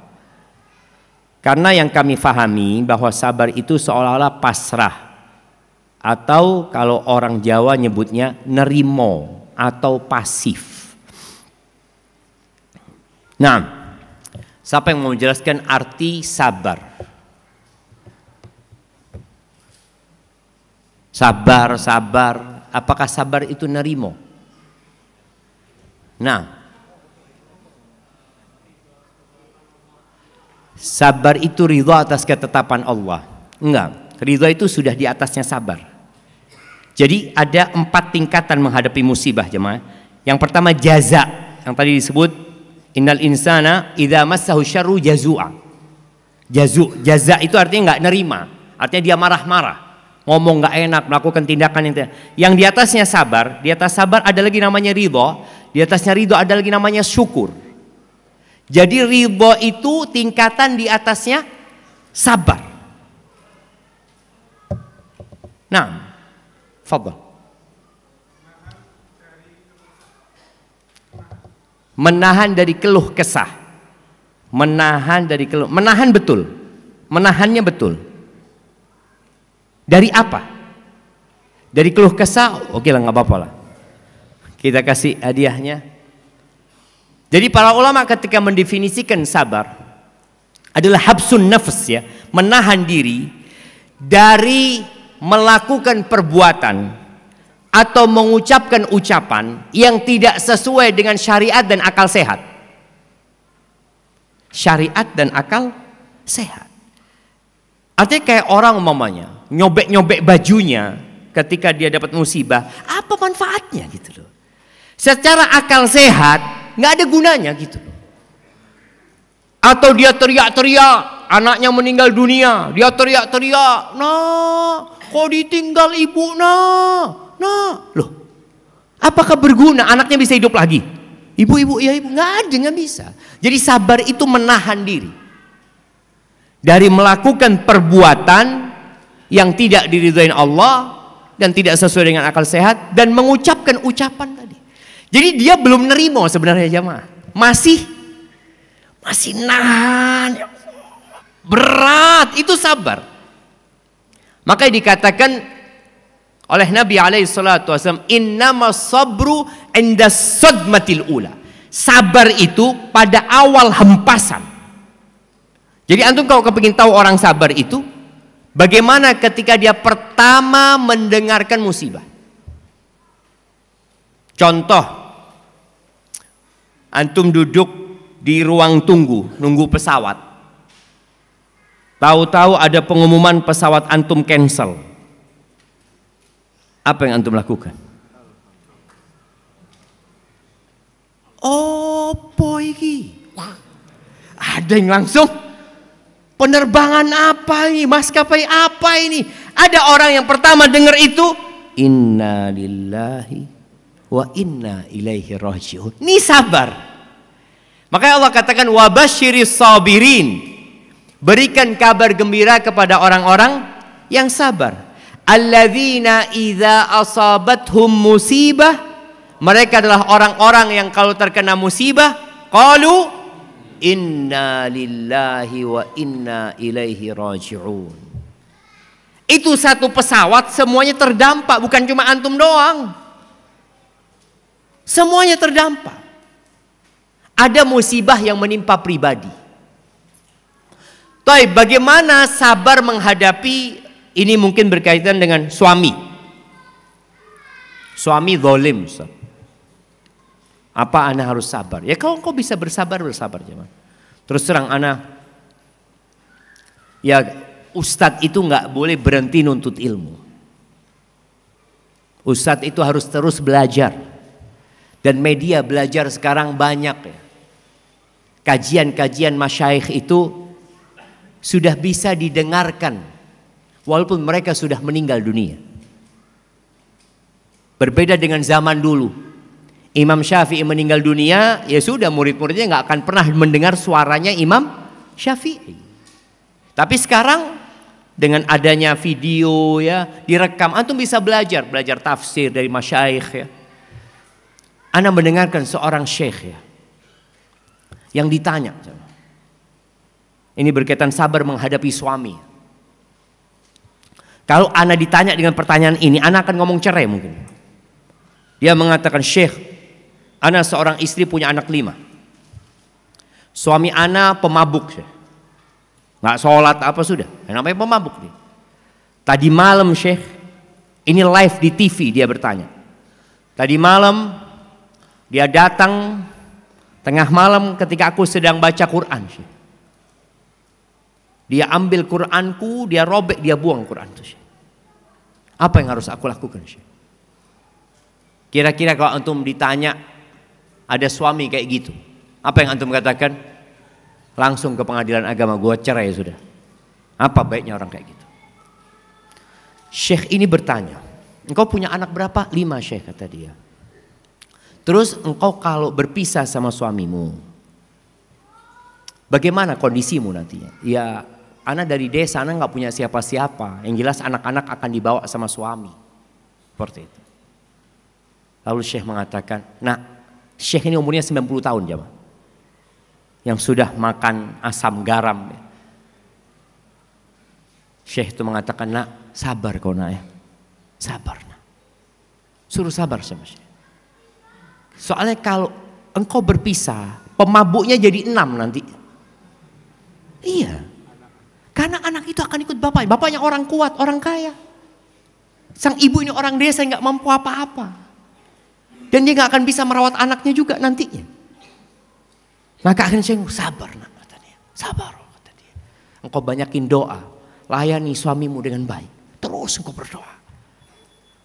Karena yang kami fahami bahwa sabar itu seolah-olah pasrah. Atau kalau orang Jawa nyebutnya nerimo atau pasif. Nah, siapa yang mau menjelaskan arti sabar? Sabar. Apakah sabar itu nerimo? Nah, sabar itu ridha atas ketetapan Allah. Enggak, ridha itu sudah di atasnya sabar. Jadi ada 4 tingkatan menghadapi musibah, jemaah. Yang pertama jaza, yang tadi disebut innal insana idza massahu syarru jazua. Jaza itu artinya enggak nerima, artinya dia marah-marah. ngomong nggak enak, melakukan tindakan yang tidak. Yang di atasnya sabar, di atas sabar ada lagi namanya ridho, di atasnya ridho ada lagi namanya syukur. Jadi ridho itu tingkatan di atasnya sabar. Nah, fadhal. Menahan dari keluh kesah. Menahan dari keluh, menahan betul. Menahannya betul. Dari apa? Dari keluh kesah, oke lah, nggak apa-apa lah. Kita kasih hadiahnya. Jadi para ulama ketika mendefinisikan sabar adalah habsun nafs, ya, menahan diri dari melakukan perbuatan atau mengucapkan ucapan yang tidak sesuai dengan syariat dan akal sehat. Syariat dan akal sehat. Artinya kayak orang umpamanya nyobek-nyobek bajunya ketika dia dapat musibah, apa manfaatnya gitu loh. Secara akal sehat nggak ada gunanya gitu loh. Atau dia teriak-teriak anaknya meninggal dunia, dia teriak-teriak, "Nah, kok ditinggal ibu, nah, loh, apakah berguna? Anaknya bisa hidup lagi? Ibu, ya ibu, nggak ada, nggak bisa." Jadi sabar itu menahan diri dari melakukan perbuatan yang tidak diridhoi Allah dan tidak sesuai dengan akal sehat dan mengucapkan ucapan tadi. Jadi dia belum nerimo sebenarnya jamaah, masih nahan, berat, itu sabar. Maka dikatakan oleh Nabi SAW, innamas sabru inda sadmatil ula. Sabar itu pada awal hempasan. Jadi antum kalau kepingin tahu orang sabar itu, bagaimana ketika dia pertama mendengarkan musibah. Contoh, antum duduk di ruang tunggu, nunggu pesawat. Tahu-tahu ada pengumuman pesawat antum cancel. Apa yang antum lakukan? Oh, iki. Ada yang langsung, penerbangan apa ini? Maskapai apa ini? Ada orang yang pertama dengar itu, inna lillahi wa inna ilaihi raji'un. Ini sabar. Makanya Allah katakan wabasyiris sabirin. Berikan kabar gembira kepada orang-orang yang sabar. Alladzina idza asabathum musibah. Mereka adalah orang-orang yang kalau terkena musibah, qalu inna lillahi wa inna ilaihi raji'un. Itu satu pesawat semuanya terdampak, bukan cuma antum doang. Semuanya terdampak. Ada musibah yang menimpa pribadi. Tapi bagaimana sabar menghadapi ini? Mungkin berkaitan dengan suami. Suami zalim. Apa ana harus sabar? Ya kalau kau bisa bersabar jangan. Terus terang ana, ya ustadz itu nggak boleh berhenti nuntut ilmu. Ustadz itu harus terus belajar. Dan media belajar sekarang banyak ya. Kajian-kajian masyayikh itu sudah bisa didengarkan walaupun mereka sudah meninggal dunia. Berbeda dengan zaman dulu. Imam Syafi'i meninggal dunia, ya sudah, murid-muridnya nggak akan pernah mendengar suaranya Imam Syafi'i. Tapi sekarang dengan adanya video ya, direkam, antum bisa belajar tafsir dari masyayikh ya. Ana mendengarkan seorang syekh ya, yang ditanya, ini berkaitan sabar menghadapi suami. Kalau ana ditanya dengan pertanyaan ini, ana akan ngomong cerai mungkin. Dia mengatakan, "Syekh, ana seorang istri punya anak 5. Suami ana pemabuk, Syekh. Nggak sholat apa sudah, namanya pemabuk nih. Tadi malam Syekh, ini live di TV dia bertanya. Tadi malam dia datang tengah malam ketika aku sedang baca Quran, Syekh. Dia ambil Quranku, dia robek, dia buang Quran itu, Syekh. Apa yang harus aku lakukan, Syekh?" Kira-kira kalau antum ditanya ada suami kayak gitu, apa yang antum katakan? Langsung ke pengadilan agama, gua cerai sudah. Apa baiknya orang kayak gitu? Syekh ini bertanya, engkau punya anak berapa? 5 Syekh, kata dia. Terus engkau kalau berpisah sama suamimu, bagaimana kondisimu nantinya? Ya, anak dari desa, anak nggak punya siapa-siapa. Yang jelas anak-anak akan dibawa sama suami. Seperti itu. Lalu Syekh mengatakan, nah, Syekh ini umurnya 90 tahun jemaah. Yang sudah makan asam garam. Syekh itu mengatakan, nak, sabar kau nak ya. Sabar nak. Suruh sabar sama Syekh. Soalnya kalau engkau berpisah, pemabuknya jadi 6 nanti. Iya. Karena anak itu akan ikut bapaknya. Bapaknya orang kuat, orang kaya. Sang ibu ini orang desa yang gak mampu apa-apa. Dan dia gak akan bisa merawat anaknya juga nantinya. Maka akhirnya Syekh, sabar nak, kata dia. Sabar, kata dia. Engkau banyakin doa. Layani suamimu dengan baik. Terus engkau berdoa.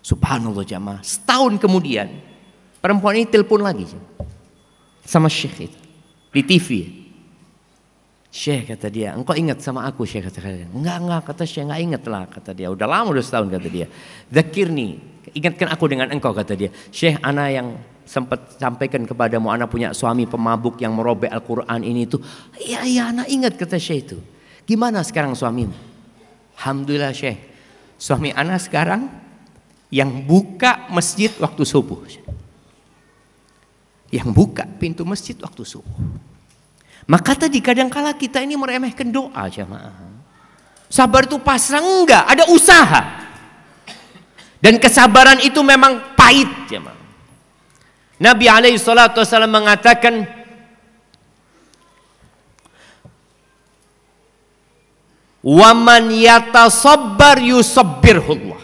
Subhanallah jamaah. Setahun kemudian perempuan ini telepon lagi sama Syekh itu di TV. Syekh, kata dia, engkau ingat sama aku Syekh? Kata dia. Enggak, kata Syekh, enggak ingat lah, kata dia. Udah lama, udah setahun, kata dia. Dzakirni, ingatkan aku dengan engkau, kata dia. Syekh, ana yang sempat sampaikan kepadamu, ana punya suami pemabuk yang merobek Al-Quran ini itu. Iya, ana ingat, kata Syekh itu. Gimana sekarang suamimu? Alhamdulillah Syekh, suami ana sekarang yang buka masjid waktu subuh. Yang buka pintu masjid waktu subuh. Maka tadi kadangkala kita ini meremehkan doa jamaah. Sabar itu pasrah, enggak, ada usaha. Dan kesabaran itu memang pahit jamaah. Nabi SAW mengatakan, waman yatasabbar yusabbirhullah.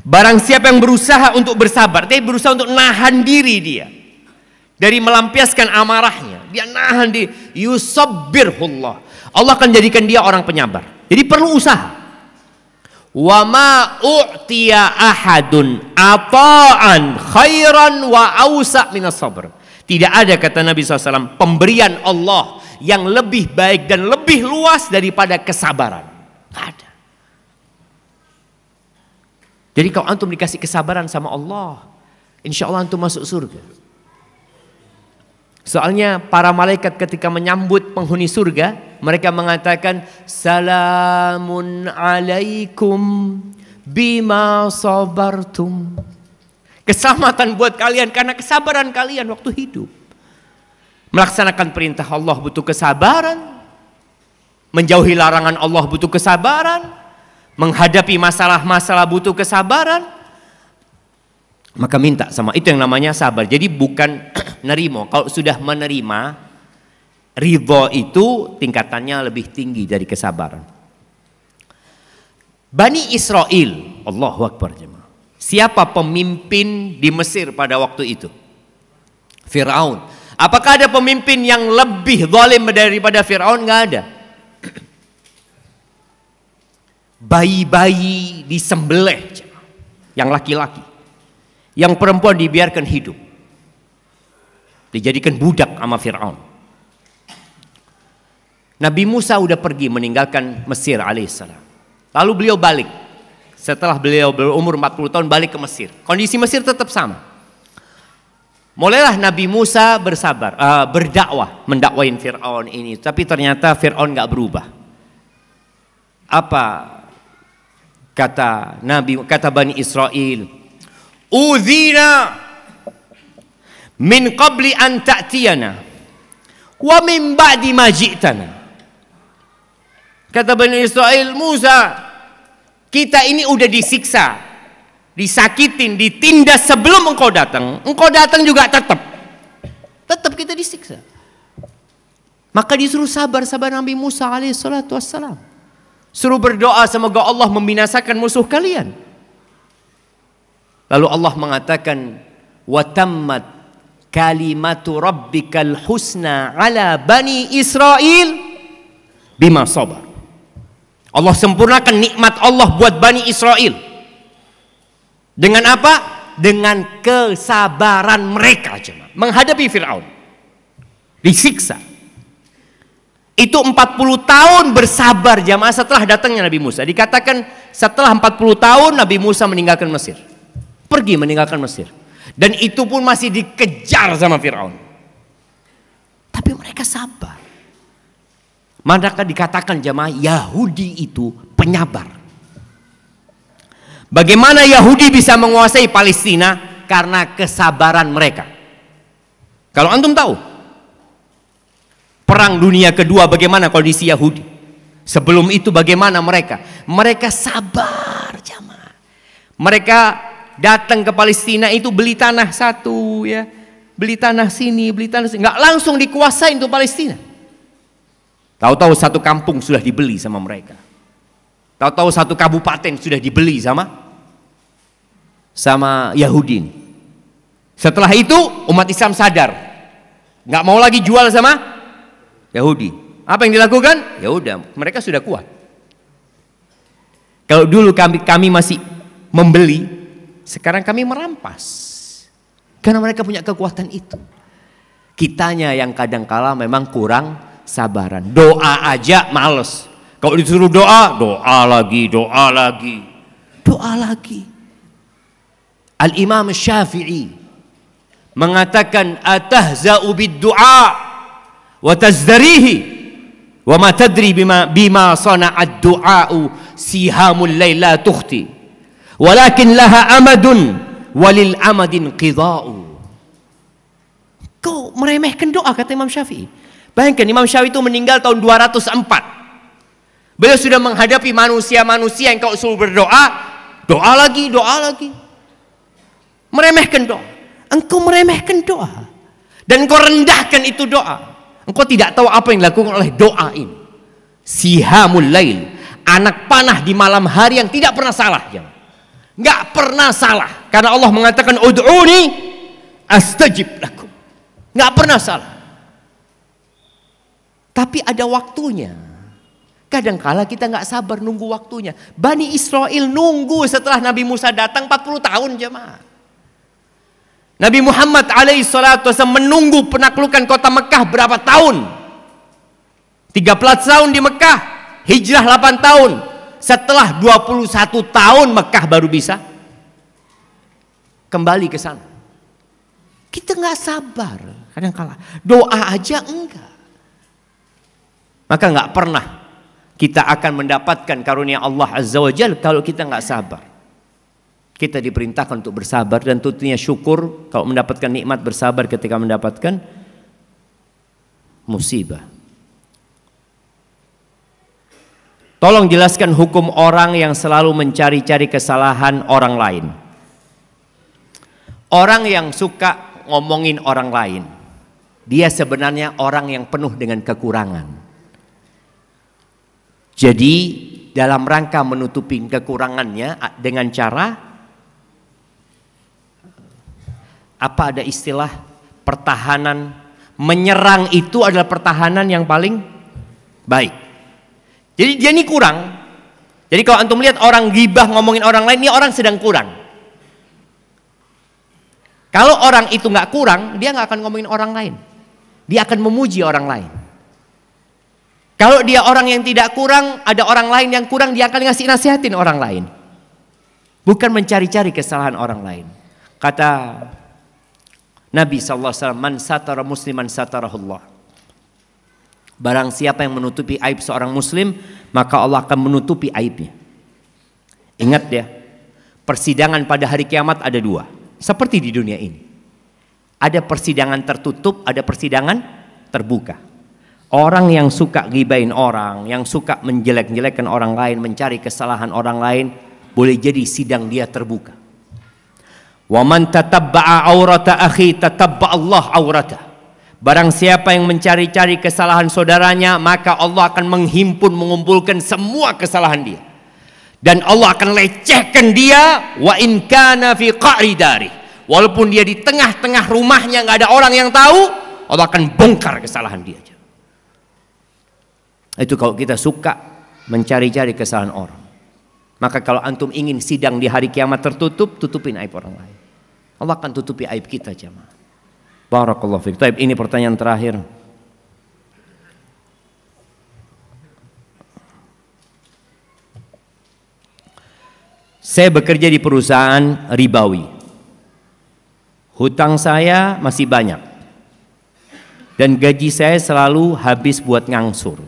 Barang siapa yang berusaha untuk bersabar, dia berusaha untuk nahan diri dia dari melampiaskan amarahnya, dia nahan diri, yusabbirhullah. Allah akan jadikan dia orang penyabar. Jadi perlu usaha. Wa ma u'tiya ahadun ata'an khairan wa awsa' minas sabr. Tidak ada, kata Nabi SAW, pemberian Allah yang lebih baik dan lebih luas daripada kesabaran. Tidak ada. Jadi kalau antum dikasih kesabaran sama Allah, insya Allah antum masuk surga. Soalnya para malaikat ketika menyambut penghuni surga, mereka mengatakan, salamun alaikum bima sabartum. Keselamatan buat kalian karena kesabaran kalian waktu hidup. Melaksanakan perintah Allah butuh kesabaran. Menjauhi larangan Allah butuh kesabaran. Menghadapi masalah-masalah butuh kesabaran. Maka minta sama, itu yang namanya sabar. Jadi bukan nerimo. Kalau sudah menerima, ridho itu tingkatannya lebih tinggi dari kesabaran. Bani Israel, Allahu Akbar jemaah. Siapa pemimpin di Mesir pada waktu itu? Fir'aun. Apakah ada pemimpin yang lebih zalim daripada Fir'aun? Nggak ada. Bayi-bayi disembelih, yang laki-laki, yang perempuan dibiarkan hidup, dijadikan budak sama Fir'aun. Nabi Musa udah pergi meninggalkan Mesir alaihissalam. Lalu beliau balik. Setelah beliau berumur 40 tahun balik ke Mesir. Kondisi Mesir tetap sama. Mulailah Nabi Musa bersabar, berdakwah, mendakwain Fir'aun ini. Tapi ternyata Fir'aun gak berubah. Apa kata Bani Israel? Udzina min qabli an ta'tiyana wa min ba'di ma ji'tana. Kata Bani Israel, Musa, kita ini udah disiksa, disakitin, ditindas sebelum engkau datang. Engkau datang juga tetap kita disiksa. Maka disuruh sabar Nabi Musa alaihissalatu wassalam. Suruh berdoa semoga Allah membinasakan musuh kalian. Lalu Allah mengatakan, wa tammat kalimatu rabbikal husna ala bani Israel bima sabar. Allah sempurnakan nikmat Allah buat Bani Israel. Dengan apa? Dengan kesabaran mereka jemaah. Menghadapi Fir'aun. Disiksa. Itu 40 tahun bersabar jemaah setelah datangnya Nabi Musa. Dikatakan setelah 40 tahun Nabi Musa meninggalkan Mesir. Pergi meninggalkan Mesir. Dan itu pun masih dikejar sama Fir'aun. Tapi mereka sabar. Maka dikatakan jamaah, Yahudi itu penyabar. Bagaimana Yahudi bisa menguasai Palestina? Karena kesabaran mereka. Kalau antum tahu Perang Dunia Kedua bagaimana kondisi Yahudi? Sebelum itu bagaimana mereka? Mereka sabar jamaah. Mereka datang ke Palestina itu beli tanah satu ya, beli tanah sini, beli tanah sini, nggak langsung dikuasai untuk Palestina. Tahu-tahu satu kampung sudah dibeli sama mereka. Tahu-tahu satu kabupaten sudah dibeli sama Yahudi. Setelah itu umat Islam sadar, nggak mau lagi jual sama Yahudi. Apa yang dilakukan? Ya udah, mereka sudah kuat. Kalau dulu kami masih membeli, sekarang kami merampas. Karena mereka punya kekuatan itu. Kitanya yang kadang kala memang kurang sabaran. Doa aja males. Kalau disuruh doa, doa lagi, doa lagi, doa lagi. Al-Imam Syafi'i mengatakan, atahza'u bid-du'a wa tazdarihi wa ma tadri bima sana'ad du'a'u sihamul layla tukhti walakin laha amadun walil amadin qida'u. Kau meremehkan doa, kata Imam Syafi'i. Bayangkan Imam Syafi'i itu meninggal tahun 204. Beliau sudah menghadapi manusia-manusia yang kalau suruh berdoa, doa lagi, doa lagi. Meremehkan doa. Engkau meremehkan doa. Dan engkau rendahkan itu doa. Engkau tidak tahu apa yang dilakukan oleh doa ini. Sihamul lail, anak panah di malam hari yang tidak pernah salah. Nggak pernah salah. Karena Allah mengatakan, ud'uni astajib lakum. Nggak pernah salah. Tapi ada waktunya. Kadangkala kita nggak sabar nunggu waktunya. Bani Israel nunggu setelah Nabi Musa datang 40 tahun jemaah. Nabi Muhammad alaihissalatu wasallam menunggu penaklukan kota Mekah berapa tahun? 13 tahun di Mekah, hijrah 8 tahun. Setelah 21 tahun Mekah baru bisa kembali ke sana. Kita nggak sabar kadangkala. Doa aja enggak. Maka nggak pernah kita akan mendapatkan karunia Allah Azza wa Jalla kalau kita nggak sabar. Kita diperintahkan untuk bersabar dan tentunya syukur kalau mendapatkan nikmat, bersabar ketika mendapatkan musibah. Tolong jelaskan hukum orang yang selalu mencari-cari kesalahan orang lain. Orang yang suka ngomongin orang lain, dia sebenarnya orang yang penuh dengan kekurangan. Jadi dalam rangka menutupi kekurangannya dengan cara apa, ada istilah pertahanan, menyerang itu adalah pertahanan yang paling baik. Jadi dia ini kurang. Jadi kalau antum lihat orang ghibah ngomongin orang lain, ini orang sedang kurang. Kalau orang itu nggak kurang, dia nggak akan ngomongin orang lain. Dia akan memuji orang lain. Kalau dia orang yang tidak kurang, ada orang lain yang kurang, dia akan ngasih nasihatin orang lain. Bukan mencari-cari kesalahan orang lain. Kata Nabi SAW, man satara musliman satarahullah. Barang siapa yang menutupi aib seorang muslim, maka Allah akan menutupi aibnya. Ingat ya, persidangan pada hari kiamat ada dua. Seperti di dunia ini. Ada persidangan tertutup, ada persidangan terbuka. Orang yang suka ghibain orang, yang suka menjelek-jelekkan orang lain, mencari kesalahan orang lain, boleh jadi sidang dia terbuka. Wa man tatabba'a aurata akhi tatabba Allah aurata. Barang siapa yang mencari-cari kesalahan saudaranya, maka Allah akan menghimpun, mengumpulkan semua kesalahan dia. Dan Allah akan lecehkan dia, wa in kana fi qa'ri dari. Walaupun dia di tengah-tengah rumahnya nggak ada orang yang tahu, Allah akan bongkar kesalahan dia. Itu kalau kita suka mencari-cari kesalahan orang. Maka kalau antum ingin sidang di hari kiamat tertutup, tutupin aib orang lain. Allah akan tutupi aib kita jemaah. Barakallahu fiik. Taib, ini pertanyaan terakhir. Saya bekerja di perusahaan ribawi. Hutang saya masih banyak. Dan gaji saya selalu habis buat ngangsur.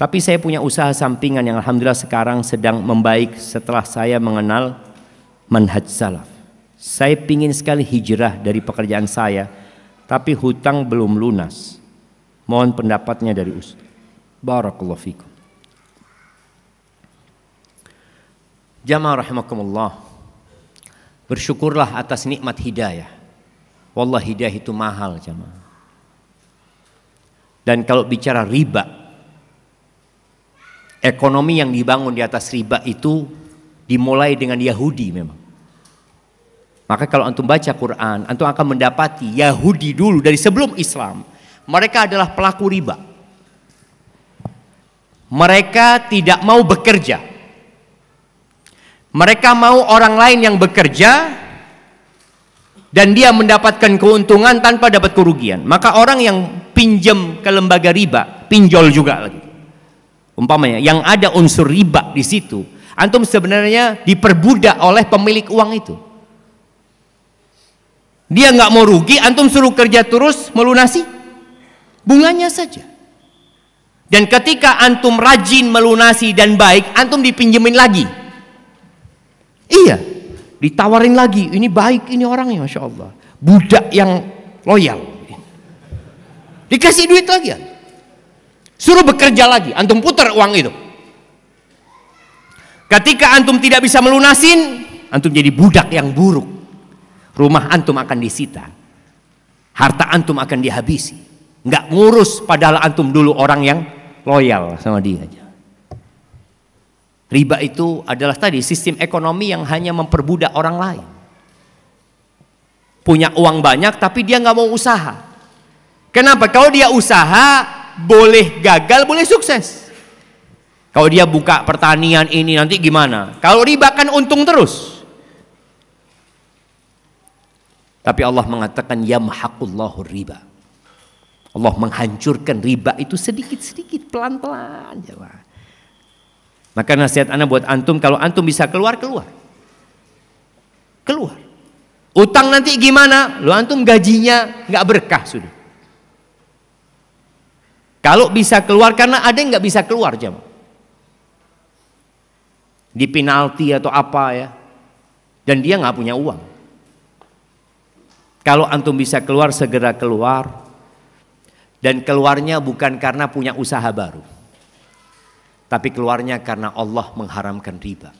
Tapi saya punya usaha sampingan yang alhamdulillah sekarang sedang membaik setelah saya mengenal manhaj salaf. Saya pingin sekali hijrah dari pekerjaan saya, tapi hutang belum lunas. Mohon pendapatnya dari Ustaz. Barakallahu fikum. Jamaah rahimakumullah, bersyukurlah atas nikmat hidayah. Wallah hidayah itu mahal jamaah. Dan kalau bicara riba, ekonomi yang dibangun di atas riba itu dimulai dengan Yahudi memang. Maka kalau antum baca Quran, antum akan mendapati Yahudi dulu dari sebelum Islam, mereka adalah pelaku riba. Mereka tidak mau bekerja. Mereka mau orang lain yang bekerja dan dia mendapatkan keuntungan tanpa dapat kerugian. Maka orang yang pinjam ke lembaga riba, pinjol juga lagi. Umpamanya yang ada unsur riba di situ, antum sebenarnya diperbudak oleh pemilik uang itu. Dia nggak mau rugi, antum suruh kerja terus melunasi bunganya saja. Dan ketika antum rajin melunasi dan baik, antum dipinjemin lagi. Iya, ditawarin lagi. Ini baik ini orangnya, masya Allah. Budak yang loyal. Dikasih duit lagi. Suruh bekerja lagi, antum putar uang itu. Ketika antum tidak bisa melunasin, antum jadi budak yang buruk. Rumah antum akan disita. Harta antum akan dihabisi. Nggak ngurus padahal antum dulu orang yang loyal sama dia aja. Riba itu adalah tadi sistem ekonomi yang hanya memperbudak orang lain. Punya uang banyak tapi dia nggak mau usaha. Kenapa? Kalau dia usaha boleh gagal, boleh sukses. Kalau dia buka pertanian ini nanti gimana? Kalau riba kan untung terus. Tapi Allah mengatakan yamhaqullahu riba. Allah menghancurkan riba itu sedikit-sedikit, pelan-pelan. Maka nasihat ana buat antum, kalau antum bisa keluar. Utang nanti gimana? Lo antum gajinya nggak berkah sudah. Kalau bisa keluar, karena ada yang nggak bisa keluar jam. Di penalti atau apa ya. Dan dia nggak punya uang. Kalau antum bisa keluar, segera keluar. Dan keluarnya bukan karena punya usaha baru, tapi keluarnya karena Allah mengharamkan riba.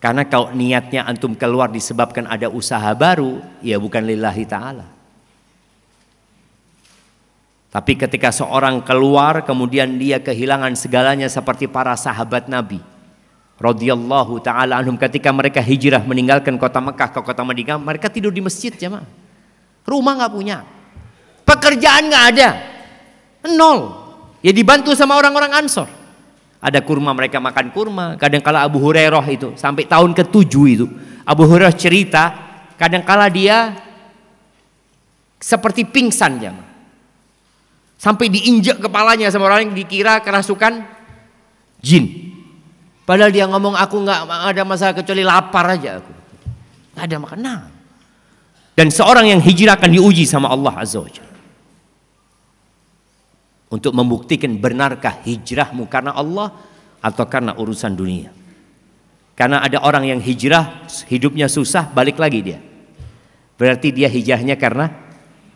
Karena kalau niatnya antum keluar disebabkan ada usaha baru, ya bukan lillahi ta'ala. Tapi ketika seorang keluar kemudian dia kehilangan segalanya seperti para sahabat Nabi radhiyallahu ta'ala anhum, ketika mereka hijrah meninggalkan kota Mekah ke kota Madinah, mereka tidur di masjid jemaah. Rumah nggak punya. Pekerjaan nggak ada, nol. Ya dibantu sama orang-orang Ansor. Ada kurma, mereka makan kurma. Kadangkala Abu Hurairah itu sampai tahun ke-7 itu, Abu Hurairah cerita, kadangkala dia seperti pingsan jemaah. Sampai diinjak kepalanya sama orang yang dikira kerasukan jin. Padahal dia ngomong, aku nggak ada masalah kecuali lapar aja aku. Nggak ada makanan. Dan seorang yang hijrah akan diuji sama Allah Azza wa Jalla. Untuk membuktikan benarkah hijrahmu karena Allah atau karena urusan dunia. Karena ada orang yang hijrah hidupnya susah, balik lagi dia. Berarti dia hijrahnya karena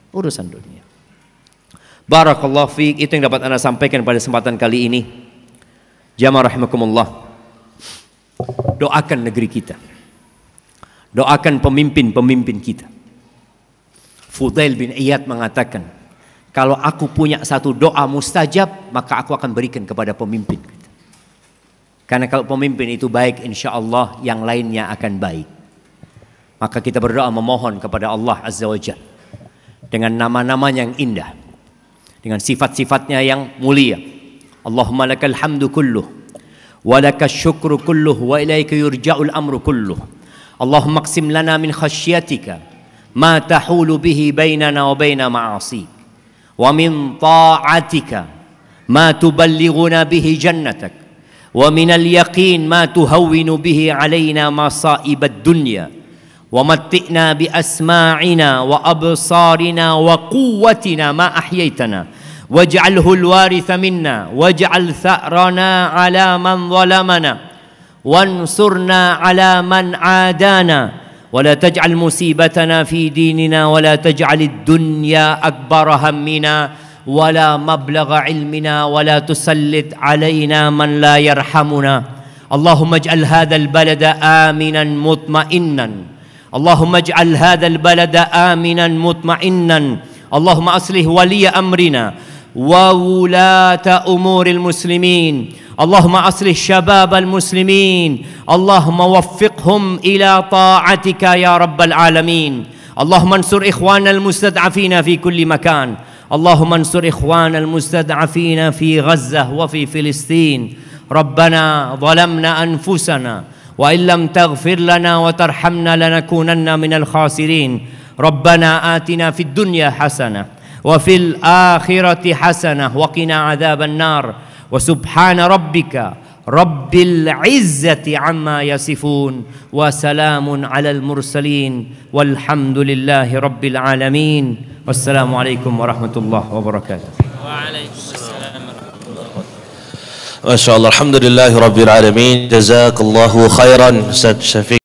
urusan dunia. Barakallahu fiik, itu yang dapat Anda sampaikan pada kesempatan kali ini. Jamaah rahimakumullah. Doakan negeri kita. Doakan pemimpin-pemimpin kita. Fudail bin Iyad mengatakan, kalau aku punya satu doa mustajab, maka aku akan berikan kepada pemimpin kita. Karena kalau pemimpin itu baik, insya Allah yang lainnya akan baik. Maka kita berdoa memohon kepada Allah Azza wa Jalla dengan nama-namanya yang indah, dengan sifat-sifatnya yang mulia. Allahumma lakal hamdu kulluh, wa lakas syukru kulluh, wa ilaika yurja'ul amru kulluh. Allahumma qsim lana min khasyatika ma tahulu bihi bainana wa baina ma'asik, wa min ta'atika ma tuballighuna bihi jannatak, ومن اليقين ما تهون به علينا مصائب الدنيا ومتئنا بأسماعنا وأبصارنا وقوتنا ما أحييتنا واجعله الوارث منا واجعل ثأرنا على من ظلمنا وانصرنا على من عادانا ولا تجعل مصيبتنا في ديننا ولا تجعل الدنيا أكبر همنا ولا مبلغ علمنا ولا تسلط علينا من لا يرحمنا. اللهم اجعل هذا البلد آمنا مطمئنا. اللهم اجعل هذا البلد آمنا مطمئنا. اللهم أصلح ولي أمرنا وولاة أمور المسلمين. اللهم أصلح شباب المسلمين. اللهم وفقهم إلى طاعتك يا رب العالمين. اللهم انصر إخواننا المستضعفين في كل مكان. اللهم انصر إخواننا المستضعفين في غزة وفي فلسطين. ربنا ظلمنا أنفسنا وإن لم تغفر لنا وترحمنا لنكونن من الخاسرين. ربنا آتنا في الدنيا حسنة وفي الآخرة حسنة وقنا عذاب النار. وسبحان ربك رب العزة عما يصفون وسلام على المرسلين والحمد لله رب العالمين. والسلام عليكم ورحمة الله وبركاته. وعليكم السلام ورحمة الله وبركاته. ما شاء الله. الحمد لله رب العالمين. جزاك الله خيرا أستاذ شفيق.